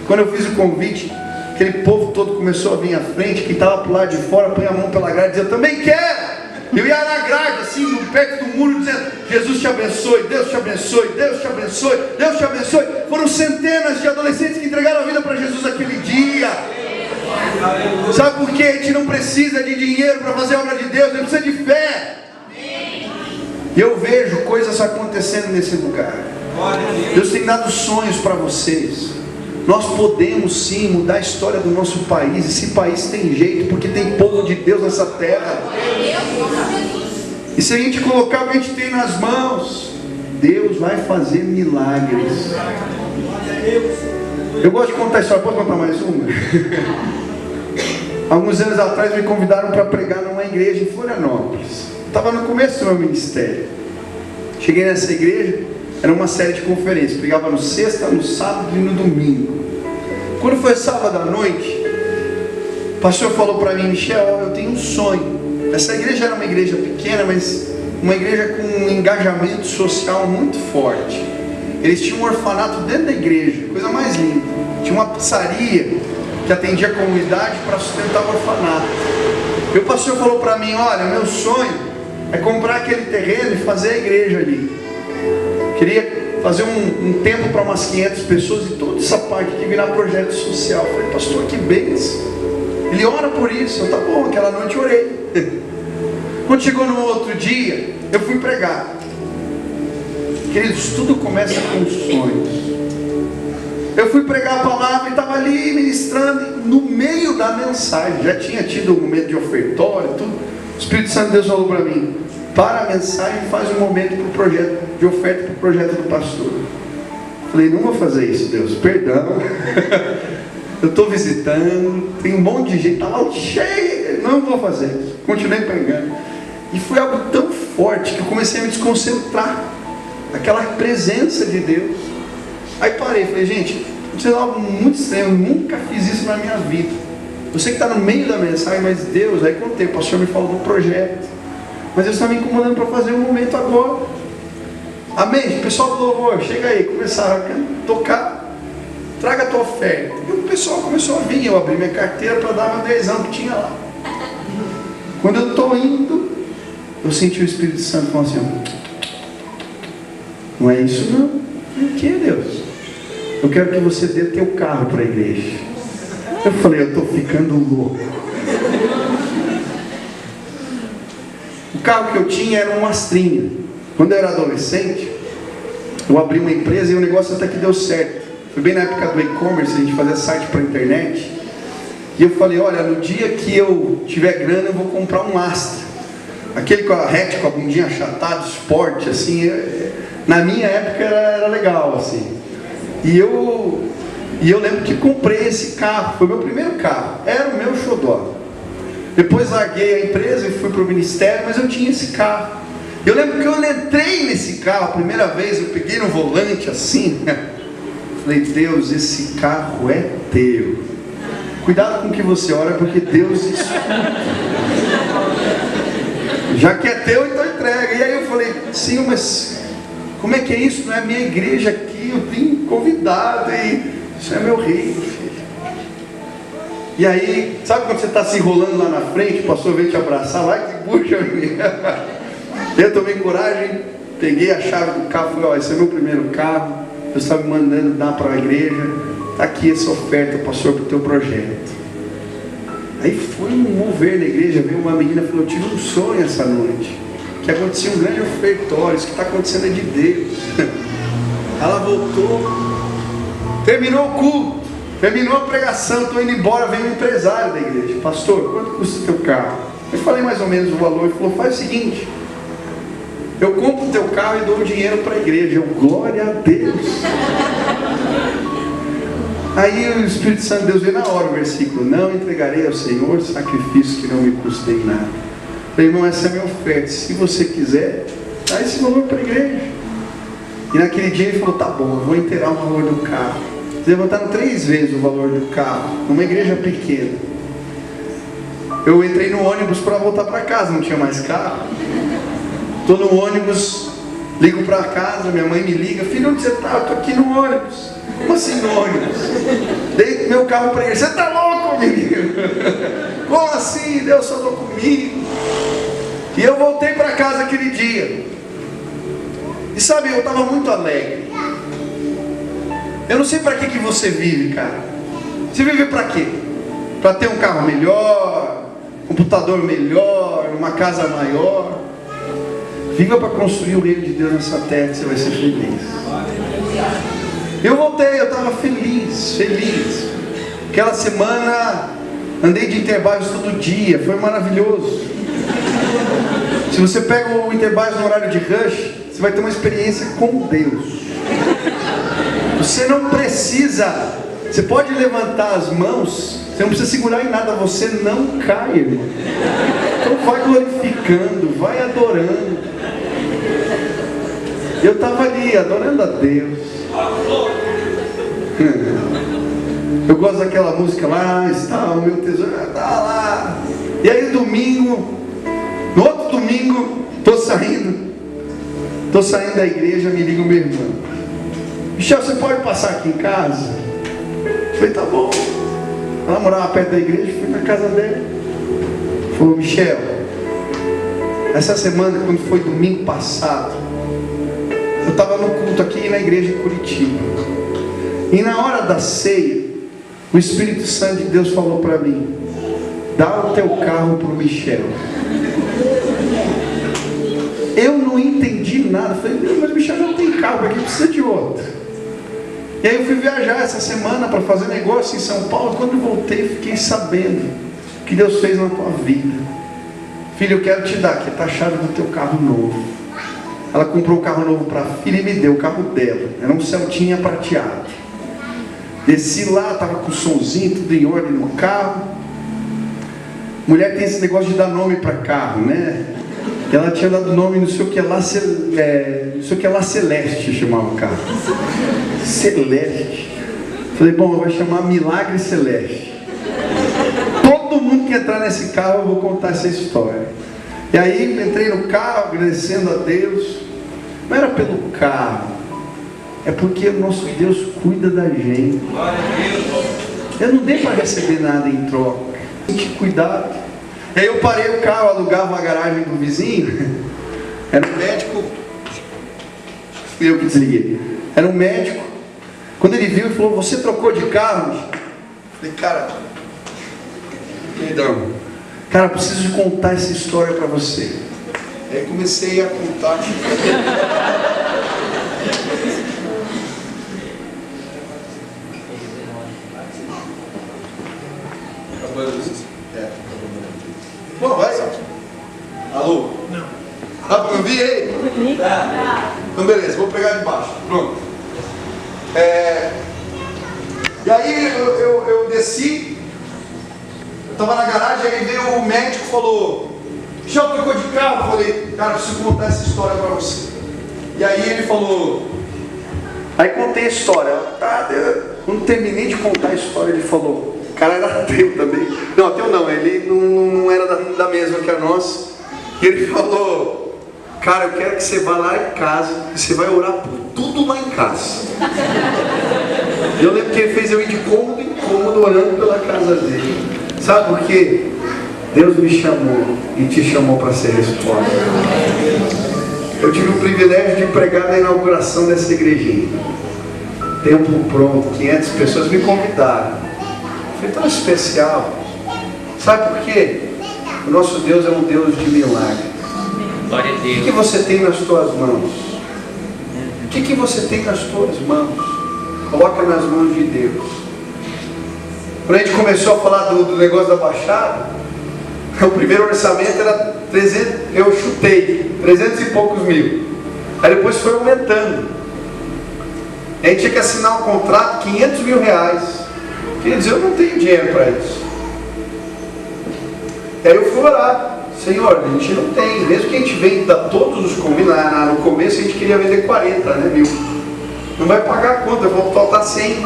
Quando eu fiz o convite, aquele povo todo começou a vir à frente. Quem estava por lá de fora põe a mão pela grade e dizia, eu também quero. Eu ia na grade, assim, perto do muro, dizendo, Jesus te abençoe, Deus te abençoe, Deus te abençoe, Deus te abençoe. Foram centenas de adolescentes que entregaram a vida para Jesus naquele dia. Sabe por quê? A gente não precisa de dinheiro para fazer a obra de Deus, a gente precisa de fé. E eu vejo coisas acontecendo nesse lugar. Deus tem dado sonhos para vocês. Nós podemos sim mudar a história do nosso país. Esse país tem jeito, porque tem povo de Deus nessa terra. E se a gente colocar o que a gente tem nas mãos, Deus vai fazer milagres. Eu gosto de contar a história. Posso contar mais uma? Alguns anos atrás me convidaram para pregar numa igreja em Florianópolis. Estava no começo do meu ministério. Cheguei nessa igreja, era uma série de conferências. Pregava no sexta, no sábado e no domingo. Quando foi sábado à noite, o pastor falou para mim, Michel, eu tenho um sonho. Essa igreja era uma igreja pequena, mas uma igreja com um engajamento social muito forte. Eles tinham um orfanato dentro da igreja, coisa mais linda. Tinha uma pizzaria que atendia a comunidade para sustentar o orfanato. E o pastor falou para mim, olha, meu sonho é comprar aquele terreno e fazer a igreja ali. Queria fazer um templo para umas 500 pessoas e toda essa parte aqui virar projeto social. Eu falei, pastor, que bênção. Ele ora por isso. Eu, tá bom, aquela noite eu orei. Quando chegou no outro dia, eu fui pregar. Queridos, tudo começa com sonhos. Eu fui pregar a palavra e estava ali ministrando. No meio da mensagem, já tinha tido um momento de ofertório, tudo. O Espírito Santo de Deus falou para mim, para a mensagem e faz um momento para o projeto, de oferta para o projeto do pastor. Falei, não vou fazer isso, Deus, perdão. Eu estou visitando, tem um monte de gente, estava cheio, não vou fazer isso. Continuei pregando. E foi algo tão forte que eu comecei a me desconcentrar. Aquela presença de Deus. Aí parei, falei, gente, isso é algo muito estranho, eu nunca fiz isso na minha vida. Eu sei que está no meio da mensagem, mas Deus, aí contei, o pastor me falou do projeto. Mas Deus está me incomodando para fazer um momento agora. Amém? O pessoal do louvor, chega aí, começaram a tocar, traga a tua oferta. E o pessoal começou a vir, eu abri minha carteira para dar meu dezão que tinha lá. Quando eu estou indo, eu senti o Espírito Santo falando assim, não é isso não. O que é, Deus? Eu quero que você dê teu carro para a igreja. Eu falei, eu estou ficando louco. O carro que eu tinha era um Astrinha. Quando eu era adolescente, eu abri uma empresa e o negócio até que deu certo. Foi bem na época do e-commerce, a gente fazia site para a internet. E eu falei, olha, no dia que eu tiver grana, eu vou comprar um Astra. Aquele com a hatch, com a bundinha achatada, esporte, assim. Na minha época era legal, assim. E eu lembro que comprei esse carro, foi meu primeiro carro, era o meu xodó. Depois larguei a empresa e fui para o ministério, mas eu tinha esse carro. Eu lembro que eu entrei nesse carro a primeira vez, eu peguei no volante assim, falei, Deus, esse carro é teu. Cuidado com o que você ora, porque Deus escuta. Já que é teu, então entrega. E aí eu falei, Senhor, mas como é que é isso? Não é a minha igreja aqui, eu tenho convidado e isso é meu rei, filho. E aí, sabe quando você está se enrolando lá na frente, o pastor veio te abraçar, vai que puxa me. Eu tomei coragem, peguei a chave do carro, falei, ó, esse é meu primeiro carro, Deus está me mandando dar para a igreja, está aqui essa oferta, pastor, para o teu projeto. Aí foi um mover na igreja, veio uma menina e falou, eu tive um sonho essa noite, que acontecia um grande ofertório, isso que está acontecendo é de Deus. Ela voltou, terminou o culto, terminou a pregação, estou indo embora, vem um empresário da igreja, pastor, quanto custa o teu carro? Eu falei mais ou menos o valor, ele falou, faz o seguinte, eu compro o teu carro e dou o dinheiro para a igreja. Eu, glória a Deus. Aí o Espírito Santo de Deus veio na hora o versículo, não entregarei ao Senhor sacrifício que não me custei nada. Eu falei, irmão, essa é a minha oferta, se você quiser, dá esse valor para a igreja. E naquele dia ele falou, tá bom, eu vou inteirar o valor do carro. levantaram 3 vezes o valor do carro, numa igreja pequena. Eu entrei no ônibus para voltar para casa, não tinha mais carro. Estou no ônibus, ligo para casa, minha mãe me liga: filho, onde você está? Estou aqui no ônibus. Como assim no ônibus? Dei meu carro para ele: você está louco, menino? Como assim? Deus falou comigo. E eu voltei para casa aquele dia. E sabe, eu estava muito alegre. Eu não sei para que você vive, cara. Você vive para quê? Para ter um carro melhor, um computador melhor, uma casa maior. Viva para construir o reino de Deus nessa terra, que você vai ser feliz. Eu voltei, eu estava feliz. Aquela semana andei de Interbairros todo dia, foi maravilhoso. Se você pega o Interbairros no horário de rush, você vai ter uma experiência com Deus. Você não precisa, você pode levantar as mãos, você não precisa segurar em nada, você não cai, irmão. Então vai glorificando, vai adorando. Eu estava ali adorando a Deus. Eu gosto daquela música: lá está o meu tesouro, está lá. E aí domingo, no outro domingo, estou saindo da igreja, me liga o meu irmão: Michel, você pode passar aqui em casa? Eu falei: tá bom. Ela morava perto da igreja, fui na casa dela. Falou: Michel, essa semana, quando foi domingo passado, eu estava no culto aqui na igreja em Curitiba. E na hora da ceia, o Espírito Santo de Deus falou para mim: dá o teu carro para o Michel. Eu não entendi nada. Falei: mas o Michel não tem carro, para que precisa de outro? E aí eu fui viajar essa semana para fazer negócio em São Paulo. Quando eu voltei, fiquei sabendo o que Deus fez na tua vida. Filho, eu quero te dar, aqui está a chave do teu carro novo. Ela comprou um carro novo para a filha e me deu o carro dela. Era um Celtinha prateado. Desci lá, estava com o somzinho, tudo em ordem no carro. Mulher tem esse negócio de dar nome para carro, né? Ela tinha dado nome, não sei o que lá, não sei o que lá, Celeste chamava o carro. Celeste. Falei: bom, vai chamar Milagre Celeste. Todo mundo que entrar nesse carro, eu vou contar essa história. E aí entrei no carro, agradecendo a Deus. Não era pelo carro, é porque o nosso Deus cuida da gente. Eu não dei para receber nada em troca. Tem cuidado. E aí eu parei o carro, alugava a garagem do vizinho. Era um médico. Eu que desliguei. Era um médico. Quando ele viu, ele falou: você trocou de carro? Eu falei: cara, perdão. Cara, preciso de contar essa história para você. Aí comecei a contar. Bom, vai. Alô? Não. Dá para ouvir aí? Então beleza, vou pegar de baixo. Pronto. E aí eu desci. Eu estava na garagem, aí veio o médico e falou: Michel, trocou de carro? Eu falei: cara, preciso contar essa história para você. E aí ele falou... Aí contei a história. Quando terminei de contar a história, ele falou... O cara era ateu também. Não, ateu não, ele não era da mesma que a nossa. E ele falou: cara, eu quero que você vá lá em casa e você vai orar por tudo lá em casa. Eu lembro que ele fez eu ir de cômodo em cômodo orando pela casa dele. Sabe por quê? Deus me chamou e te chamou para ser resposta. Eu tive o privilégio de pregar na inauguração dessa igrejinha. Templo pronto, 500 pessoas me convidaram. Foi tão especial. Sabe por quê? O nosso Deus é um Deus de milagres. Glória a Deus. O que você tem nas tuas mãos? O que você tem nas tuas mãos? Coloca nas mãos de Deus. Quando a gente começou a falar do negócio da Baixada, o primeiro orçamento era 300, eu chutei 300 e poucos mil. Aí depois foi aumentando. A gente tinha que assinar um contrato, 500 mil reais. Quer dizer, eu não tenho dinheiro para isso. E aí eu fui orar: Senhor, a gente não tem, mesmo que a gente venda todos os combinados. No começo a gente queria vender 40 mil. Não vai pagar a conta, eu vou faltar 100.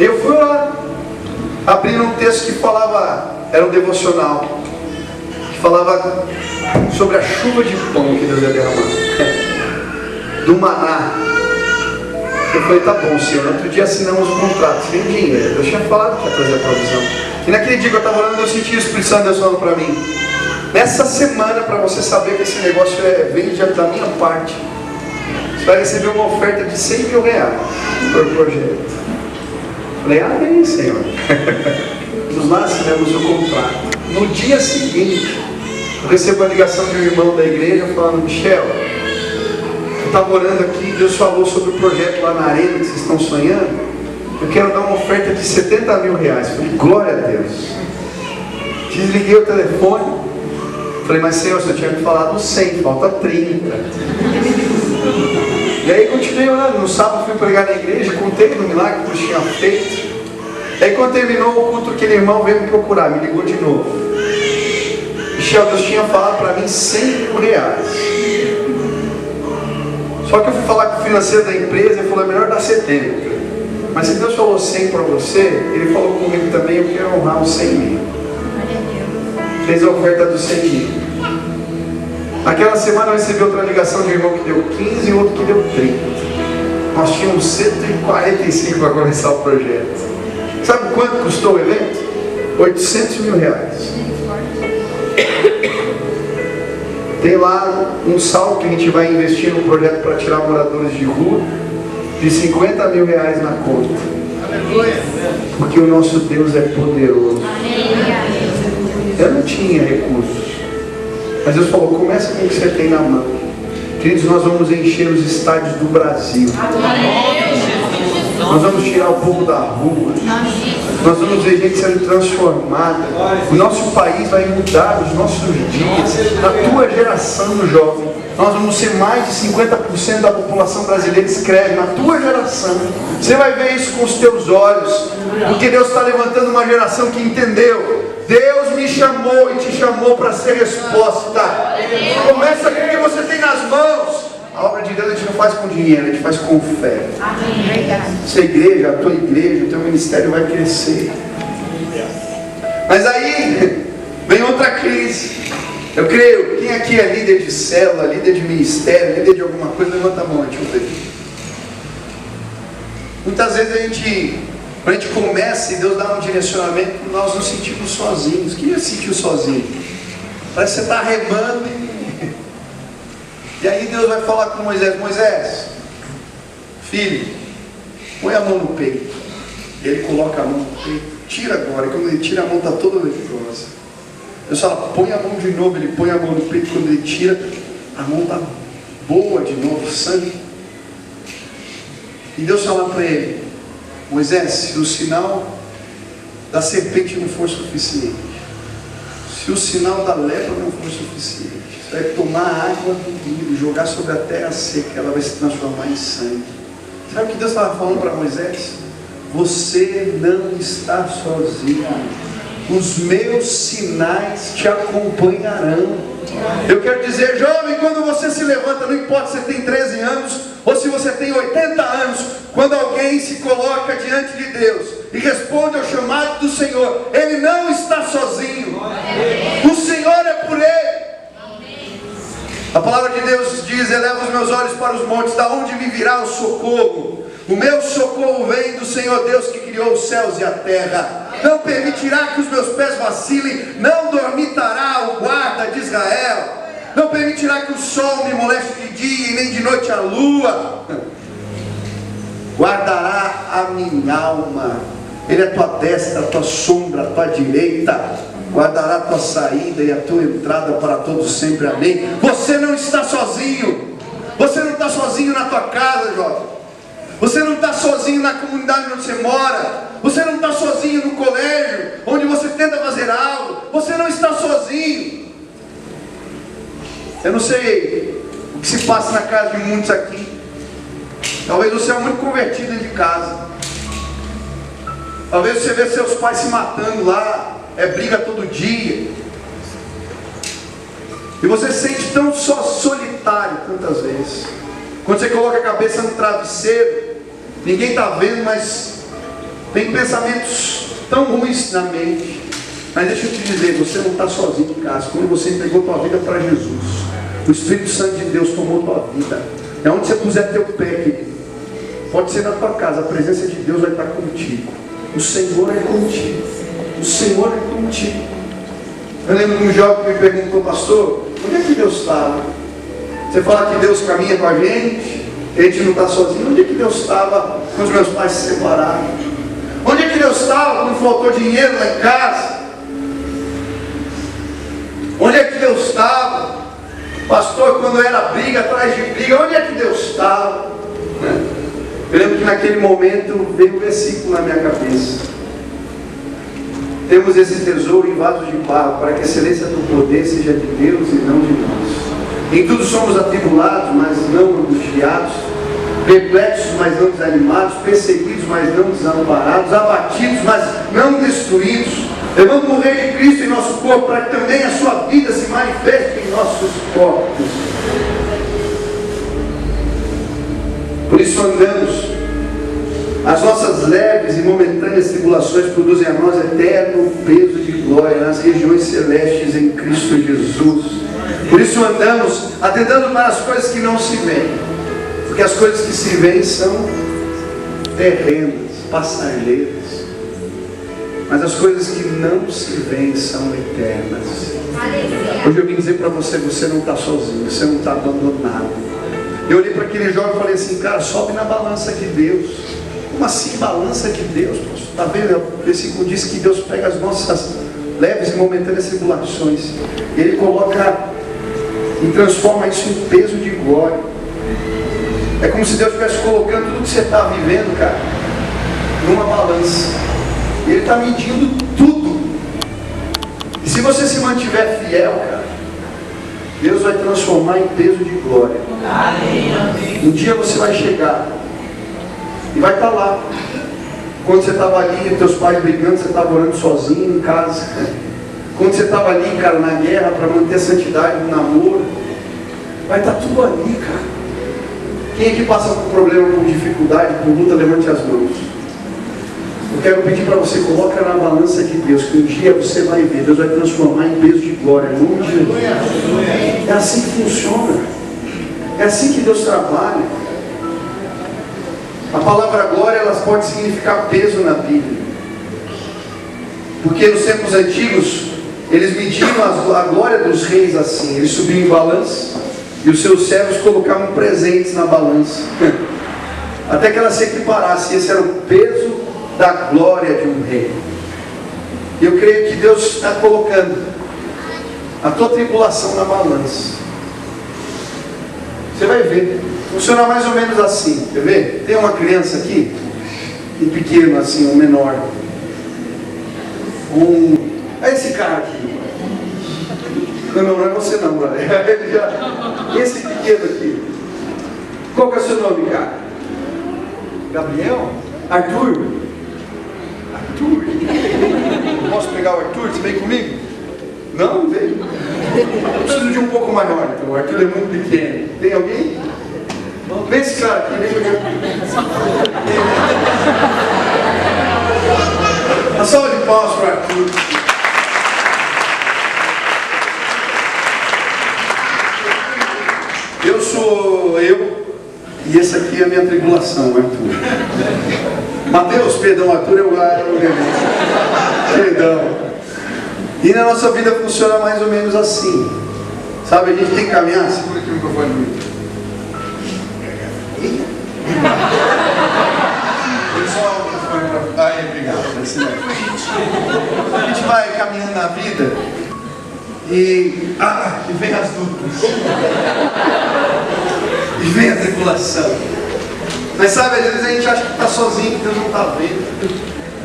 Eu fui lá, abrindo um texto que falava, era um devocional, que falava sobre a chuva de pão que Deus ia derramar, do maná. Eu falei, tá bom, Senhor. Outro dia assinamos um contrato, sem dinheiro. Eu tinha falado que ia trazer a provisão. E naquele dia que eu estava orando, eu senti o Espírito Santo Deus falando para mim: nessa semana, para você saber que esse negócio vem da minha parte, você vai receber uma oferta de 100 mil reais por projeto. Eu falei, amém, Senhor. Nos lá assinamos o contrato. No dia seguinte, eu recebo a ligação de um irmão da igreja falando: Michel, eu estava orando aqui, Deus falou sobre o projeto lá na arena que vocês estão sonhando. Eu quero dar uma oferta de 70 mil reais. Eu falei, glória a Deus. Desliguei o telefone. Falei, mas Senhor, você tinha me falado 100, falta 30. E aí continuei orando. No sábado fui pregar na igreja, contei do milagre que Deus tinha feito. E aí quando terminou o culto, aquele irmão veio me procurar, me ligou de novo. Michel, Deus tinha falado para mim 100 mil reais. Só que eu fui falar com o financeiro da empresa, ele falou, é melhor dar 70. Mas se Deus falou 100 para você, Ele falou comigo também, eu quero honrar os 100 mil. Fez a oferta dos 100 mil. Aquela semana eu recebi outra ligação de um irmão que deu 15 e outro que deu 30. Nós tínhamos 145 para começar o projeto. Sabe quanto custou o evento? 800 mil reais. Tem lá um saldo que a gente vai investir no projeto para tirar moradores de rua, de 50 mil reais na conta. Porque o nosso Deus é poderoso. Eu não tinha recursos, mas Deus falou, começa com o que você tem na mão. Queridos, nós vamos encher os estádios do Brasil. Nós vamos tirar o povo da rua. Nós vamos ver gente sendo transformada. O nosso país vai mudar os nossos dias. Na tua geração, jovem, nós vamos ser mais de 50% da população brasileira escreve. Na tua geração, você vai ver isso com os teus olhos. Porque Deus está levantando uma geração que entendeu. Deus me chamou e te chamou para ser resposta. Começa com o que você tem nas mãos. A obra de Deus a gente não faz com dinheiro, a gente faz com fé. Essa igreja, a tua igreja, o teu ministério vai crescer. Mas aí vem outra crise. Eu creio, quem aqui é líder de célula, líder de ministério, líder de alguma coisa, levanta a mão, deixa eu ver. Muitas vezes quando a gente começa e Deus dá um direcionamento, nós nos sentimos sozinhos. Quem já se sentiu sozinho? Parece que você está remando e aí Deus vai falar com Moisés: Moisés, filho, põe a mão no peito. Ele coloca a mão no peito, tira agora. E quando ele tira, a mão está toda leprosa. Deus fala, põe a mão de novo. Ele põe a mão no peito. Quando ele tira, a mão está boa de novo, sangue. E Deus fala para ele: Moisés, se o sinal da serpente não for suficiente, se o sinal da lepra não for suficiente, você vai tomar água do rio, jogar sobre a terra seca, ela vai se transformar em sangue. Sabe o que Deus estava falando para Moisés? Você não está sozinho. Os meus sinais te acompanharão. Eu quero dizer, jovem, quando você se levanta, não importa se você tem 13 anos ou se você tem 80 anos, quando alguém se coloca diante de Deus e responde ao chamado do Senhor, ele não está sozinho. O Senhor é por ele. A palavra de Deus diz: eleva os meus olhos para os montes, da onde me virá o socorro? O meu socorro vem do Senhor Deus que criou os céus e a terra. Não permitirá que os meus pés vacilem, não dormitará o guarda de Israel, não permitirá que o sol me moleste de dia e nem de noite a lua. Guardará a minha alma, Ele é a tua destra, a tua sombra, a tua direita. Guardará a tua saída e a tua entrada para todos sempre, amém. Você não está sozinho. Você não está sozinho na tua casa, jovem. Você não está sozinho na comunidade onde você mora. Você não está sozinho no colégio, onde você tenta fazer algo. Você não está sozinho. Eu não sei o que se passa na casa de muitos aqui. Talvez você é muito convertido dentro de casa. Talvez você vê seus pais se matando lá. É briga todo dia. E você se sente tão só solitário tantas vezes. Quando você coloca a cabeça no travesseiro, ninguém está vendo, mas tem pensamentos tão ruins na mente. Mas deixa eu te dizer, você não está sozinho em casa. Quando você entregou tua vida para Jesus, o Espírito Santo de Deus tomou tua vida. É onde você puser teu pé, querido. Pode ser na tua casa, a presença de Deus vai estar contigo. O Senhor é contigo. O Senhor é contigo. Eu lembro de um jovem que me perguntou, pastor, onde é que Deus estava? Você fala que Deus caminha com a gente não está sozinho. Onde é que Deus estava quando os meus pais se separaram? Onde é que Deus estava quando faltou dinheiro lá em casa? Onde é que Deus estava, pastor, quando era briga atrás de briga? Onde é que Deus estava? Eu lembro que naquele momento veio um versículo na minha cabeça. Temos esse tesouro em vasos de barro, para que a excelência do poder seja de Deus e não de nós. Em tudo somos atribulados, mas não angustiados, perplexos, mas não desanimados, perseguidos, mas não desamparados, abatidos, mas não destruídos, levando o Rei de Cristo em nosso corpo, para que também a sua vida se manifeste em nossos corpos. Por isso andamos. As nossas leves e momentâneas tribulações produzem a nós eterno peso de glória nas regiões celestes em Cristo Jesus. Por isso andamos atentando para as coisas que não se veem, porque as coisas que se veem são terrenas, passageiras, mas as coisas que não se veem são eternas. Hoje eu vim dizer para você, você não está sozinho, você não está abandonado. Eu olhei para aquele jovem e falei assim, cara, sobe na balança de Deus. Como assim balança de Deus? Está vendo? O versículo diz que Deus pega as nossas leves e momentâneas tribulações, Ele coloca e transforma isso em peso de glória. É como se Deus estivesse colocando tudo que você está vivendo, cara, numa balança. Ele está medindo tudo. E se você se mantiver fiel, cara, Deus vai transformar em peso de glória. Um dia você vai chegar e vai estar lá. Quando você estava ali, teus pais brigando, você estava orando sozinho em casa. Quando você estava ali, cara, na guerra para manter a santidade no namoro, vai estar tudo ali, cara. Quem é que passa por problema, por dificuldade, por luta, levante as mãos. Eu quero pedir para você, coloca na balança de Deus, que um dia você vai ver, Deus vai transformar em peso de glória, em nome de Jesus. É assim que funciona. É assim que Deus trabalha. A palavra glória, ela pode significar peso na Bíblia. Porque nos tempos antigos, eles mediam a glória dos reis assim. Eles subiam em balança e os seus servos colocavam presentes na balança, até que ela se equiparasse. Esse era o peso da glória de um rei. E eu creio que Deus está colocando a tua tribulação na balança. Você vai ver. Funciona mais ou menos assim. Quer ver? Tem uma criança aqui, um pequeno assim, um menor. É esse cara aqui. Não é você não, brother. Esse pequeno aqui. Qual que é o seu nome, cara? Gabriel? Arthur? Arthur? Posso pegar o Arthur? Você vem comigo? Não vem. Eu preciso de um pouco maior, então. O Arthur é muito pequeno. Tem alguém? Vem esse cara aqui, vem comigo. Uma salva de palmas para o Arthur. Eu sou eu, e essa aqui é a minha tribulação, Arthur. Mateus, perdão, Arthur é o perdão. E na nossa vida funciona mais ou menos assim. Sabe, a gente tem que caminhar. Segura aqui o microfone. Obrigado. A gente vai caminhando na vida e vem as dúvidas, e vem a tribulação. Mas sabe, às vezes a gente acha que está sozinho, que Deus não está vendo.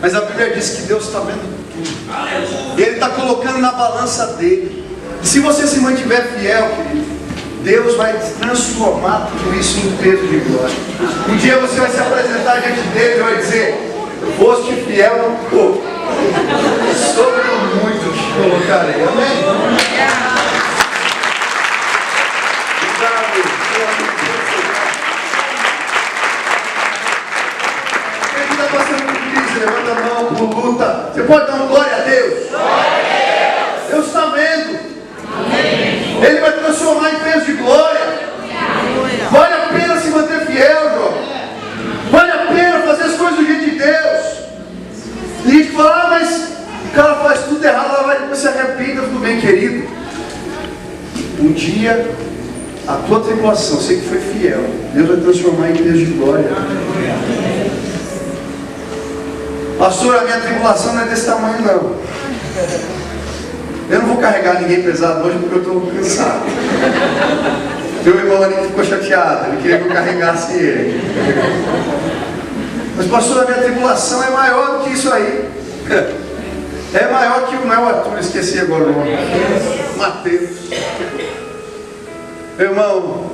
Mas a Bíblia diz que Deus está vendo tudo. E Ele está colocando na balança dele. E se você se mantiver fiel, querido, Deus vai transformar tudo isso em peso de glória. Um dia você vai se apresentar diante dele e vai dizer: foste fiel no pouco, sobre o muito te colocarei. Amém? Quem está passando por crise, levanta Você pode dar uma glória a Deus? Deus está vendo. Ele vai transformar em peso de glória. Vale a pena se manter fiel, jovem. Vale a pena fazer as coisas do jeito de Deus. E a gente fala, mas o cara faz tudo errado, ela vai depois se arrependa, tudo bem, querido. Um dia, a tua tribulação, sei que foi fiel, Deus vai transformar em peso de glória. Pastor, a minha tribulação não é desse tamanho, não. Eu não vou carregar ninguém pesado hoje porque eu estou cansado. Meu irmão ali ficou chateado, ele queria que eu carregasse ele. Mas pastor, a minha tribulação é maior do que isso aí. É maior que o meu Arthur, esqueci agora o nome. Mateus. Meu irmão,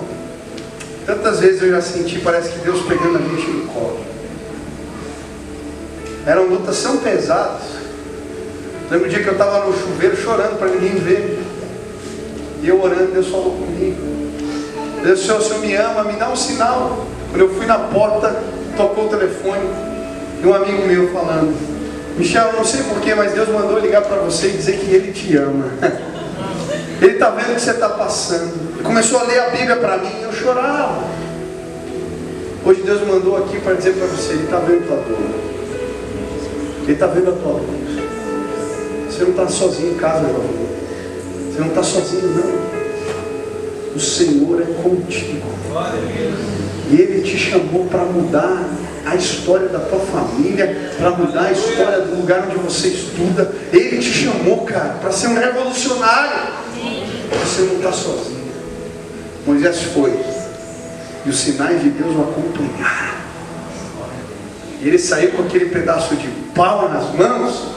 tantas vezes eu já senti, parece que Deus pegando a gente no colo. Eram lutas tão pesadas. Lembro um dia que eu estava no chuveiro chorando para ninguém ver. E eu orando, Deus falou comigo. Deus, Senhor, o Senhor me ama, me dá um sinal. Quando eu fui na porta, tocou o telefone. E um amigo meu falando: Michel, eu não sei porquê, mas Deus mandou ligar para você e dizer que Ele te ama. Ele está vendo o que você está passando. Ele começou a ler a Bíblia para mim e eu chorava. Hoje Deus mandou aqui para dizer para você: Ele está vendo a tua dor. Ele está vendo a tua luz. Você não está sozinho em casa, meu amor. Você não está sozinho, não. O Senhor é contigo. E Ele te chamou para mudar a história da tua família, para mudar a história do lugar onde você estuda. Ele te chamou, cara, para ser um revolucionário. Você não está sozinho. Moisés foi. E os sinais de Deus o acompanharam. E ele saiu com aquele pedaço de pau nas mãos,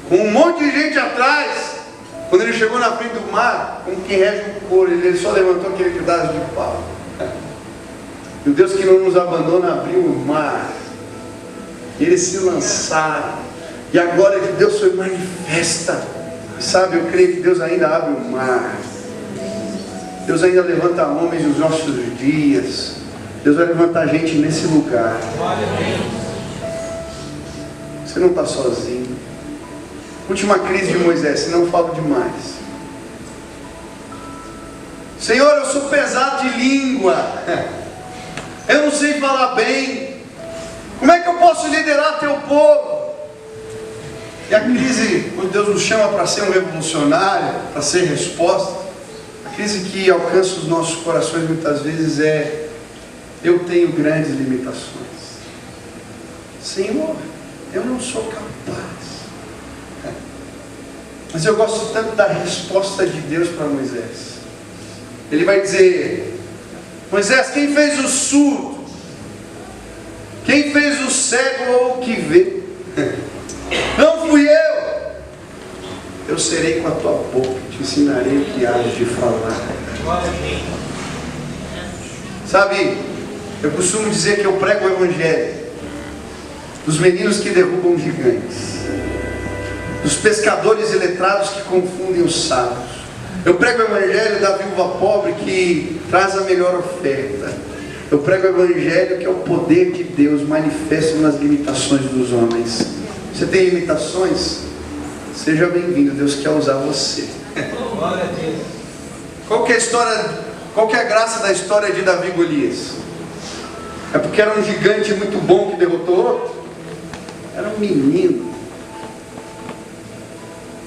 com um monte de gente atrás. Quando ele chegou na frente do mar, como quem rege um couro, ele só levantou aquele pedaço de pau. E o Deus que não nos abandona abriu o mar. E eles se lançaram. E a glória de Deus foi manifesta. Sabe, eu creio que Deus ainda abre o mar. Deus ainda levanta homens nos nossos dias. Deus vai levantar gente nesse lugar. Você não está sozinho. Última crise de Moisés, senão eu falo demais. Senhor, eu sou pesado de língua. Eu não sei falar bem. Como é que eu posso liderar teu povo? E a crise, quando Deus nos chama para ser um revolucionário, para ser resposta, a crise que alcança os nossos corações muitas vezes é: eu tenho grandes limitações. Senhor, eu não sou capaz. Mas eu gosto tanto da resposta de Deus para Moisés. Ele vai dizer: Moisés, quem fez o surdo? Quem fez o cego ou o que vê? Não fui eu. Eu serei com a tua boca, te ensinarei o que há de falar. Sabe, eu costumo dizer que eu prego o Evangelho dos meninos que derrubam gigantes, dos pescadores iletrados que confundem os sábios. Eu prego o Evangelho da viúva pobre que traz a melhor oferta. Eu prego o Evangelho que é o poder de Deus manifesto nas limitações dos homens. Você tem limitações? Seja bem-vindo, Deus quer usar você. Qual que é a história, qual que é a graça da história de Davi e Golias? É porque era um gigante muito bom que derrotou outro? Era um menino.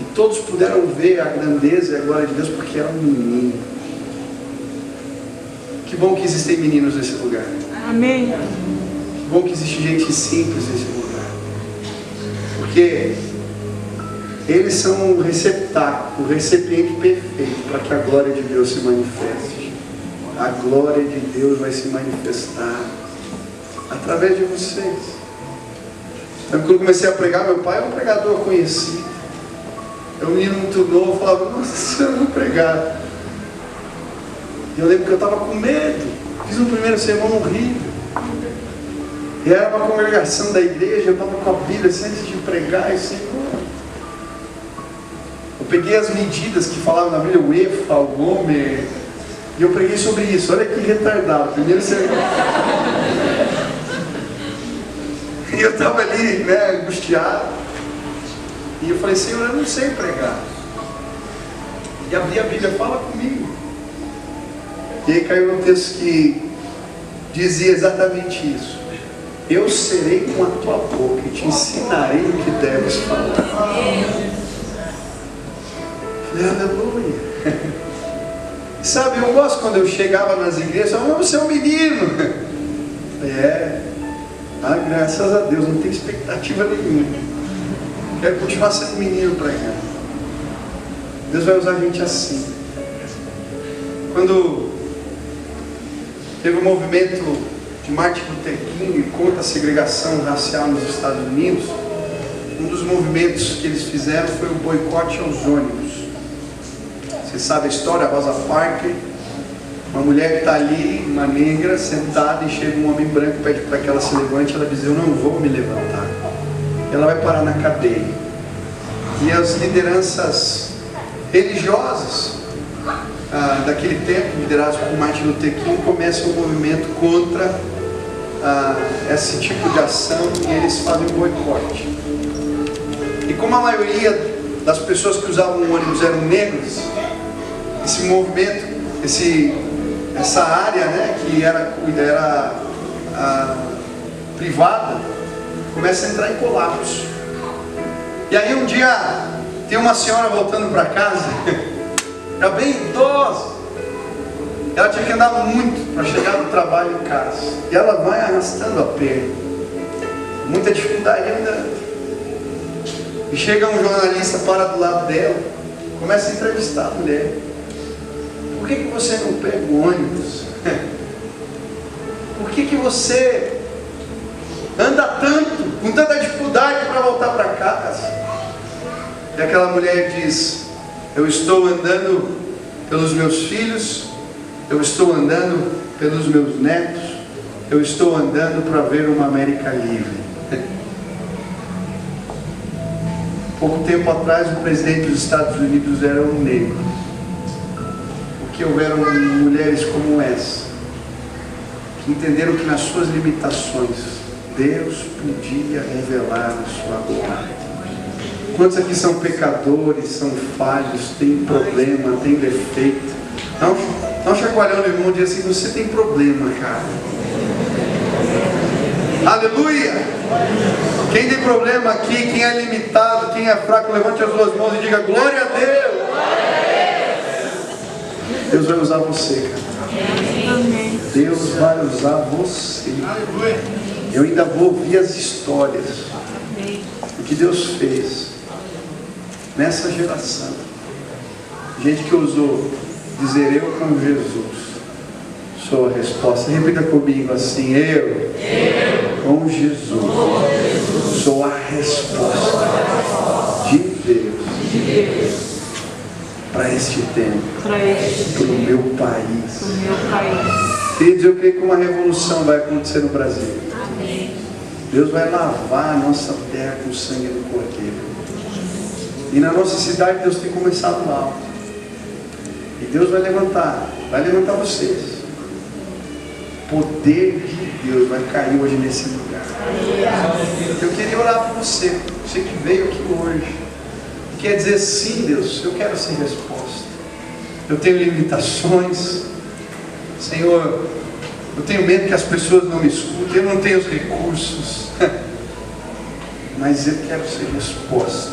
E todos puderam ver a grandeza e a glória de Deus porque era um menino. Que bom que existem meninos nesse lugar. Amém. Que bom que existe gente simples nesse lugar. Porque eles são o receptáculo, o recipiente perfeito para que a glória de Deus se manifeste. A glória de Deus vai se manifestar através de vocês. Então, quando eu comecei a pregar, meu pai é um pregador conhecido. É um menino muito novo, eu falava: nossa, eu vou pregar. E eu lembro que eu estava com medo. Fiz um primeiro sermão horrível. E era uma congregação da igreja, eu estava com a Bíblia assim, antes de pregar, e Senhor. Eu peguei as medidas que falavam na Bíblia, o Efa, o Gomer, e eu preguei sobre isso. Olha que retardado, primeiro sermão. E eu estava ali, né, angustiado. angustiado. E eu falei, Senhor, eu não sei pregar. E abri a Bíblia, fala comigo. E aí caiu um texto que dizia exatamente isso. Eu serei com a tua boca e te ensinarei o que deves falar. Falei, aleluia. Sabe, eu gosto quando eu chegava nas igrejas, eu falava, você é um menino. Graças a Deus, não tenho expectativa nenhuma. Quero continuar sendo menino para cá. Deus vai usar a gente assim. Quando teve um movimento de Martin Luther King contra a segregação racial nos Estados Unidos, um dos movimentos que eles fizeram foi o boicote aos ônibus. Você sabe a história, a Rosa Parks, uma mulher que está ali, uma negra, sentada, e chega um homem branco, pede para que ela se levante, ela diz, eu não vou me levantar. Ela vai parar na cadeia. E as lideranças religiosas daquele tempo, lideradas por Martin Luther King, começam um movimento contra esse tipo de ação, e eles fazem um boicote. E como a maioria das pessoas que usavam o ônibus eram negros, esse movimento, essa área, né, que era privada, começa a entrar em colapso. E aí um dia tem uma senhora voltando para casa, já bem idosa, ela tinha que andar muito para chegar do trabalho em casa, e ela vai arrastando a perna, muita dificuldade andando. E chega um jornalista, para do lado dela, começa a entrevistar a mulher. Por que você não pega o ônibus? Por que você anda tanto, com tanta dificuldade para voltar para casa? E aquela mulher diz, eu estou andando pelos meus filhos, eu estou andando pelos meus netos, eu estou andando para ver uma América livre. Pouco tempo atrás, o presidente dos Estados Unidos era um negro. Porque houveram mulheres como essa, que entenderam que nas suas limitações, Deus podia revelar a sua glória. Quantos aqui são pecadores, são falhos, têm problema, têm defeito? Não chacoalhando o irmão e diz assim, você tem problema, cara. Aleluia! Quem tem problema aqui, quem é limitado, quem é fraco, levante as duas mãos e diga glória a Deus! Deus vai usar você, cara. Deus vai usar você. Eu ainda vou ouvir as histórias do que Deus fez nessa geração. Gente que ousou dizer, eu com Jesus sou a resposta. Repita comigo assim, eu com Jesus sou a resposta de Deus para este tempo, para o meu país. Queridos, eu creio que uma revolução vai acontecer no Brasil. Amém. Deus vai lavar a nossa terra com o sangue do Cordeiro. E na nossa cidade Deus tem começado alto. E Deus vai levantar vocês. O poder de Deus vai cair hoje nesse lugar. Eu queria orar por você, você que veio aqui hoje. Quer dizer, sim, Deus, eu quero ser resposta. Eu tenho limitações, Senhor, eu tenho medo que as pessoas não me escutem, eu não tenho os recursos, mas eu quero ser resposta.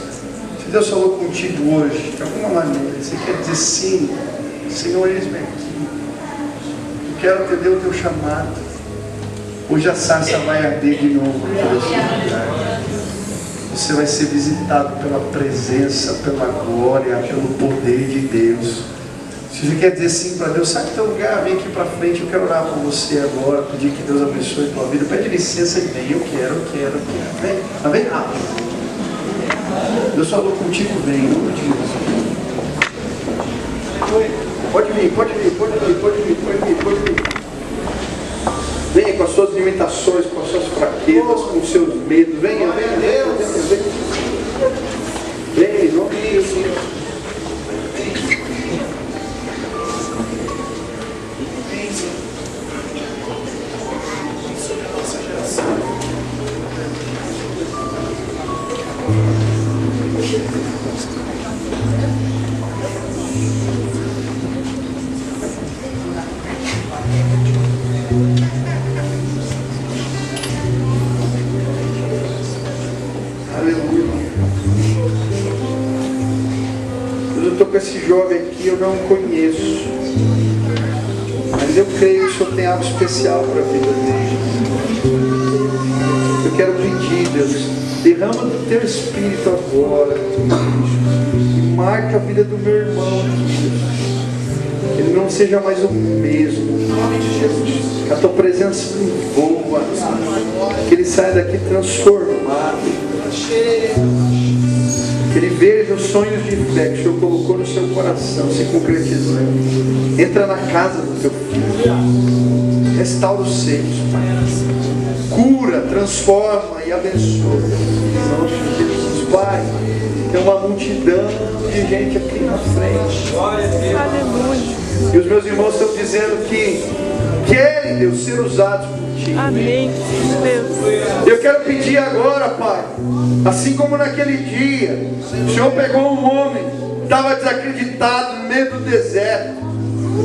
Se Deus falou contigo hoje, de alguma maneira, você quer dizer sim, Senhor, eis-me aqui, eu quero atender o teu chamado. Hoje a sarça vai arder de novo nesse lugar. Você vai ser visitado pela presença, pela glória, pelo poder de Deus. Se você quer dizer sim para Deus, sai do teu lugar, vem aqui para frente, eu quero orar por você agora, pedir que Deus abençoe a tua vida. Pede licença e vem, eu quero. Vem rápido. Deus falou contigo, vem, em nome de Jesus. Pode vir. Venha com as suas limitações, com as suas fraquezas, com os seus medos. Venha. Vem, em nome de Jesus. Aleluia. Eu estou com esse jovem aqui, eu não conheço. Mas eu creio que o Senhor tem algo especial para a vida dele. Eu quero pedir, Deus, derrama do teu Espírito agora. E marca a vida do meu irmão aqui. Ele não seja mais o mesmo. Em nome de Jesus. Que a tua presença envolva. Que ele saia daqui transformado. Que ele veja os sonhos de fé que o Senhor colocou no seu coração se concretizando. Entra na casa do teu filho. Restaura os seios, Pai. Cura, transforma e abençoa. Em nome de Jesus, Pai. Tem uma multidão de gente aqui na frente. Aleluia. E os meus irmãos estão dizendo que querem, Deus, ser usados por Ti. Amém, Deus. Eu quero pedir agora, Pai, assim como naquele dia, o Senhor pegou um homem que estava desacreditado no meio do deserto,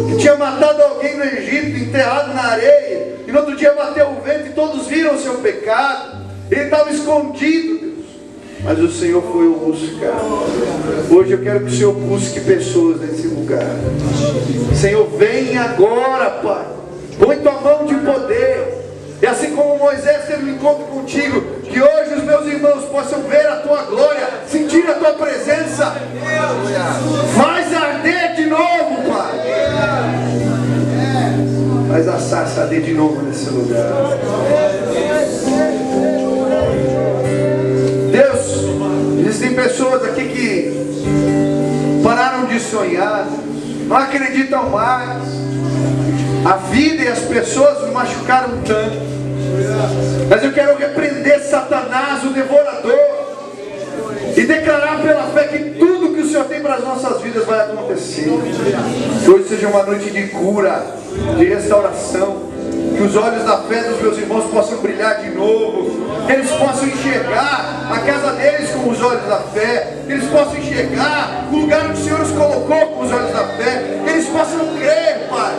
que tinha matado alguém no Egito, enterrado na areia, e no outro dia bateu o vento e todos viram o seu pecado. Ele estava escondido, Deus, mas o Senhor foi o buscar. Hoje eu quero que o Senhor busque pessoas nesse lugar. Senhor, vem agora, Pai. Põe tua mão de poder. E assim como Moisés teve um encontro contigo, que hoje os meus irmãos possam ver a tua glória, sentir a tua presença. Faz arder de novo, Pai. Faz a sarça arder de novo nesse lugar. Deus, existem pessoas aqui que pararam de sonhar, não acreditam mais. A vida e as pessoas me machucaram tanto. Mas eu quero repreender Satanás, o devorador, e declarar pela fé que tudo que o Senhor tem para as nossas vidas vai acontecer. Que hoje seja uma noite de cura, de restauração. Que os olhos da fé dos meus irmãos possam brilhar de novo. Que eles possam enxergar a casa deles com os olhos da fé. Que eles possam enxergar o lugar onde o Senhor os colocou com os olhos da fé. Que eles possam crer, Pai.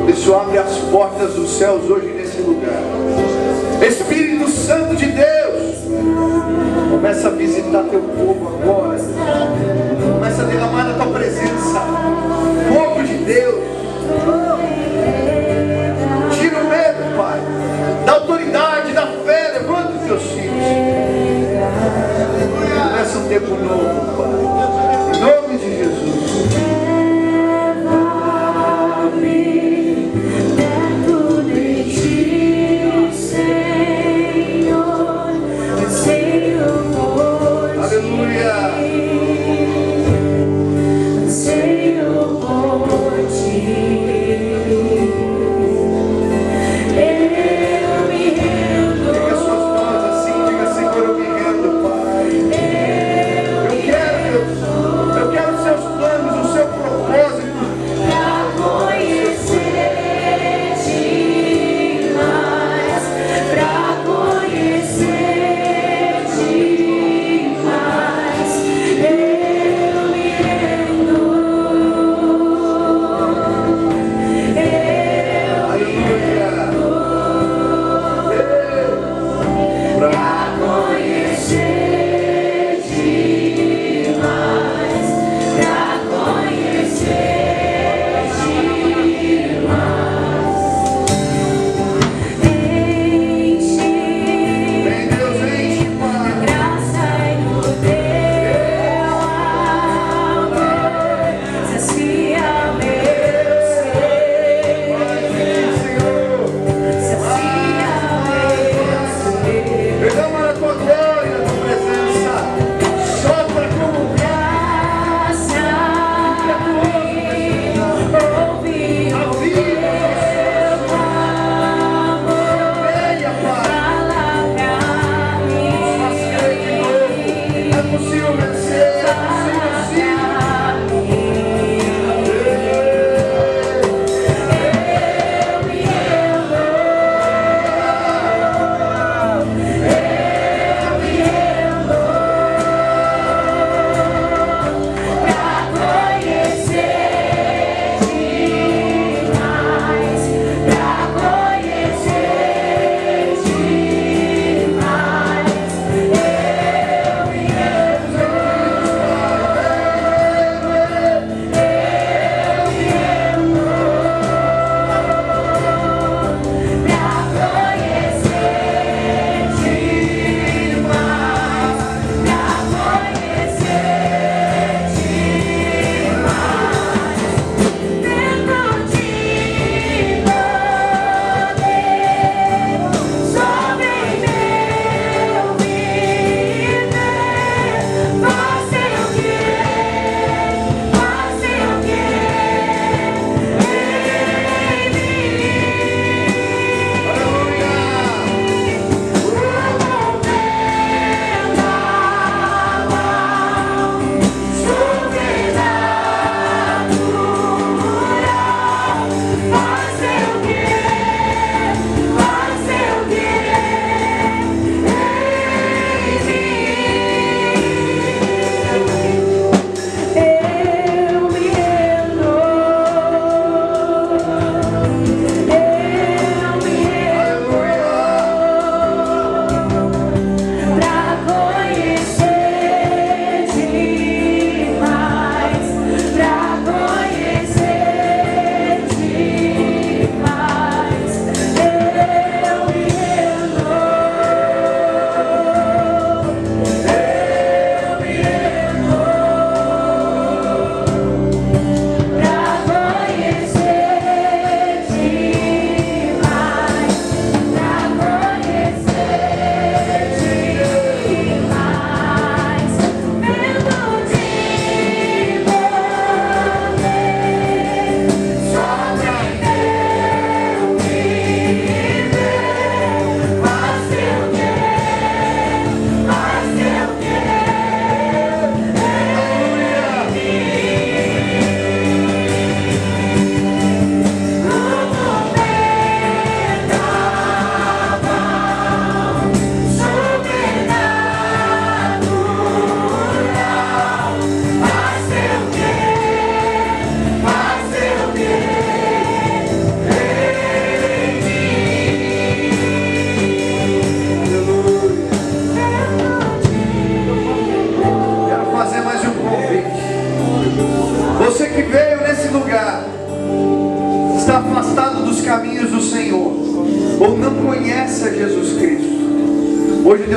Isso abre as portas dos céus hoje nesse lugar. Espírito Santo de Deus, começa a visitar teu povo agora. Começa a derramar a tua presença. Fogo de Deus. Tira o medo, Pai. Da autoridade, da fé. Levanta os teus filhos. Começa um tempo novo, Pai. Em nome de Jesus. Derrama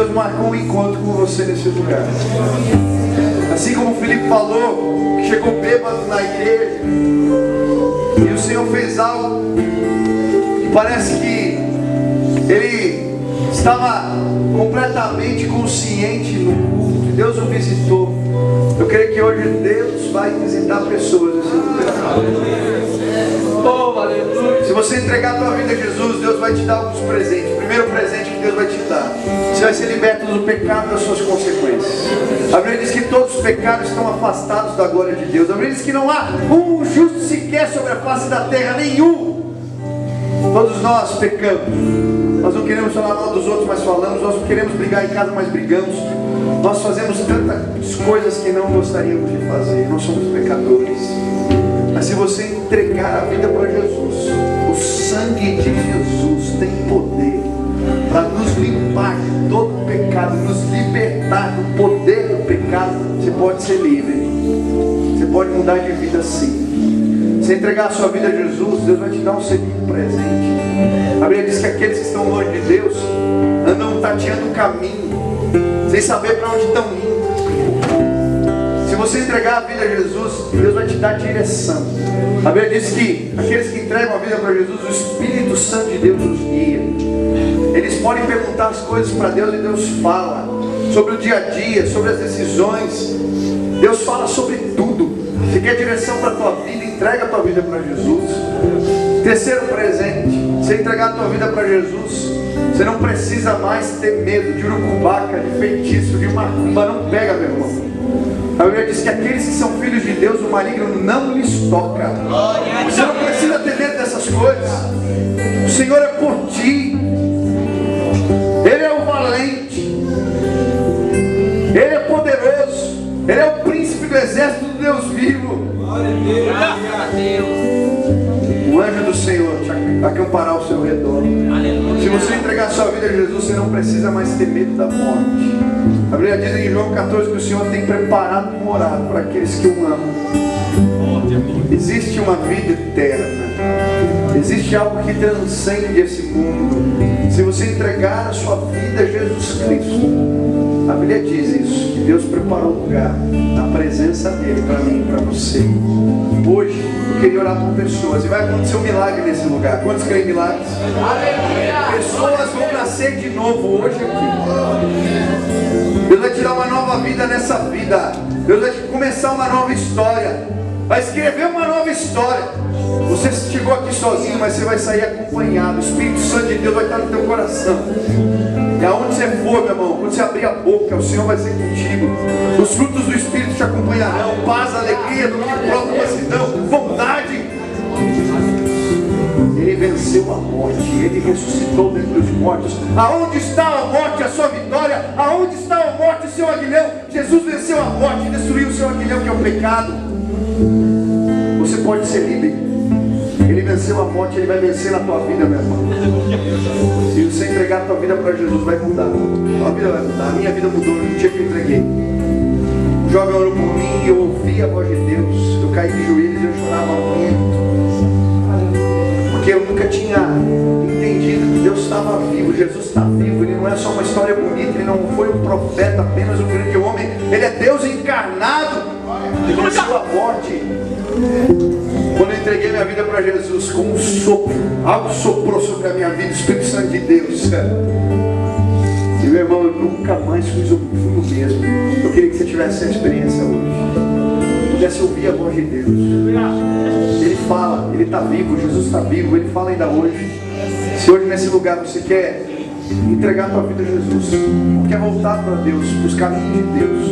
Deus marcou um encontro com você nesse lugar. Assim como o Felipe falou, que chegou bêbado na igreja, e o Senhor fez algo que parece que ele estava completamente consciente no culto, e Deus o visitou. Eu creio que hoje Deus vai visitar pessoas nesse lugar. Se você entregar a tua vida a Jesus, Deus vai te dar alguns presentes. O primeiro presente que Deus vai te dar: você vai ser liberto do pecado e das suas consequências. A Bíblia diz que todos os pecados estão afastados da glória de Deus. A Bíblia diz que não há um justo sequer sobre a face da terra, nenhum. Todos nós pecamos. Nós não queremos falar mal dos outros, mas falamos. Nós não queremos brigar em casa, mas brigamos. Nós fazemos tantas coisas que não gostaríamos de fazer. Nós somos pecadores. Mas se você entregar a vida para Jesus, o sangue de Jesus tem poder para nos limpar de todo pecado, nos libertar do poder do pecado. Você pode ser livre. Você pode mudar de vida sim. Se entregar a sua vida a Jesus, Deus vai te dar um segundo presente. A Bíblia diz que aqueles que estão longe de Deus andam tateando o caminho, sem saber para onde estão indo. Se você entregar a vida a Jesus, Deus vai te dar direção. A Bíblia diz que aqueles que entregam a vida para Jesus, o Espírito Santo de Deus os guia. Eles podem perguntar as coisas para Deus e Deus fala sobre o dia a dia, sobre as decisões. Deus fala sobre tudo. Você quer direção para a tua vida, entrega a tua vida para Jesus. Terceiro presente: você entregar a tua vida para Jesus, você não precisa mais ter medo de urucubaca, de feitiço, de macumba. Não pega, meu irmão. A Bíblia diz que aqueles que são filhos de Deus, o maligno não lhes toca. Você não precisa ter medo dessas coisas. O Senhor é por ti. Ele é o valente. Ele é poderoso. Ele é o príncipe do exército do Deus vivo. O anjo do Senhor te acampará ao seu redor. Se você entregar a sua vida a Jesus, você não precisa mais ter medo da morte. A Bíblia diz em João 14 que o Senhor tem preparado um morado para aqueles que o amam. Existe uma vida eterna. Existe algo que transcende esse mundo. Se você entregar a sua vida a Jesus Cristo, a Bíblia diz isso, que Deus preparou um lugar na presença dele para mim e para você. Hoje eu queria orar por pessoas, e vai acontecer um milagre nesse lugar. Quantos creem em milagres? Pessoas vão nascer de novo hoje aqui. Deus vai te dar uma nova vida nessa vida. Deus vai começar uma nova história. Vai escrever uma nova história. Você chegou aqui sozinho, mas você vai sair acompanhado. O Espírito Santo de Deus vai estar no teu coração. E aonde você for, meu irmão, quando você abrir a boca, o Senhor vai ser contigo. Os frutos do Espírito te acompanharão: paz, alegria, domínio próprio, mansidão, bondade. Ele venceu a morte, ele ressuscitou dentre os mortos. Aonde está a morte, a sua vitória? Aonde está a morte, o seu aguilhão? Jesus venceu a morte, destruiu o seu aguilhão, que é o pecado. Você pode ser livre. Ele venceu a morte, ele vai vencer na tua vida, meu irmão. Se você entregar a tua vida para Jesus, vai mudar. A tua vida vai mudar. A minha vida mudou no dia que eu entreguei. O jovem orou por mim e eu ouvi a voz de Deus. Eu caí de joelhos e eu chorava muito. Porque eu nunca tinha entendido que Deus estava vivo. Jesus está vivo. Ele não é só uma história bonita. Ele não foi um profeta, apenas um grande homem. Ele é Deus encarnado. Ele venceu a morte. Quando eu entreguei minha vida para Jesus, como um sopro, algo soprou sobre a minha vida, o Espírito Santo de Deus. E meu irmão, eu nunca mais fui o mesmo. Eu queria que você tivesse essa experiência hoje. Pudesse ouvir a voz de Deus. Ele fala, ele está vivo, Jesus está vivo, ele fala ainda hoje. Se hoje nesse lugar você quer entregar a tua vida a Jesus, quer voltar para Deus, para os caminhos de Deus,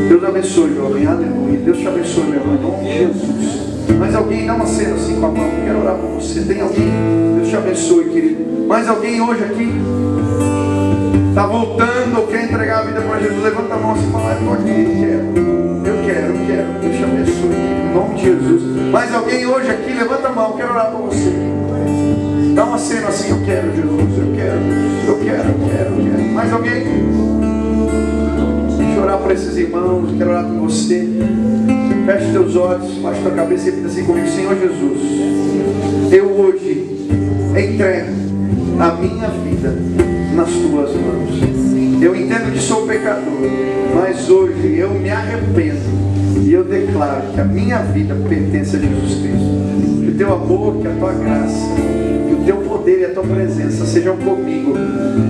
Deus abençoe, jovem, aleluia. Deus te abençoe, meu irmão, em nome de Jesus. Mas alguém, não acena assim com a mão, quero orar por você. Tem alguém? Deus te abençoe, querido. Mais alguém hoje aqui está voltando ou quer entregar a vida para Jesus? Levanta a mão assim e fala: eu estou aqui, eu quero. Deus te abençoe, em nome de Jesus. Mais alguém hoje aqui? Levanta a mão, quero orar por você. Dá uma cena assim: eu quero, Jesus, eu quero. Mais alguém? Deixa eu orar por esses irmãos, eu quero orar por você. Feche teus olhos, baixa tua cabeça e repita assim comigo: Senhor Jesus, eu hoje entrego a minha vida nas tuas mãos. Eu entendo que sou pecador, mas hoje eu me arrependo e eu declaro que a minha vida pertence a Jesus Cristo. Que o teu amor, que a tua graça, que o teu poder e a tua presença sejam comigo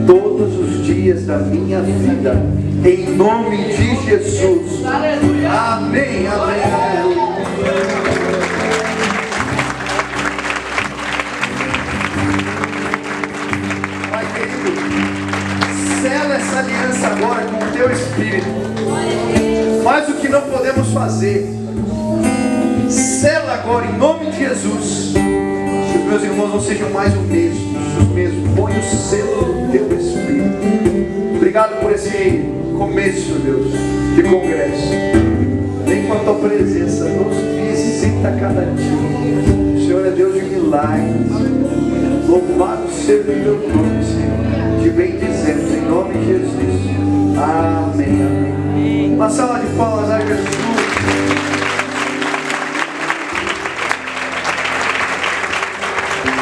todos os dias da minha vida. Em nome de Jesus. Amém, amém, aleluia. Pai querido, sela essa aliança agora com o teu Espírito. Faz o que não podemos fazer. Sela agora em nome de Jesus. Que os meus irmãos não sejam mais os mesmos. Põe o selo do teu Espírito. Obrigado por esse começo, Deus, de congresso. Vem com a tua presença, nos visita cada dia. O Senhor é Deus de milagres. Louvado seja o teu nome, Senhor. Te bendizemos em nome de Jesus. Amém, amém. Uma salva de palmas a Jesus.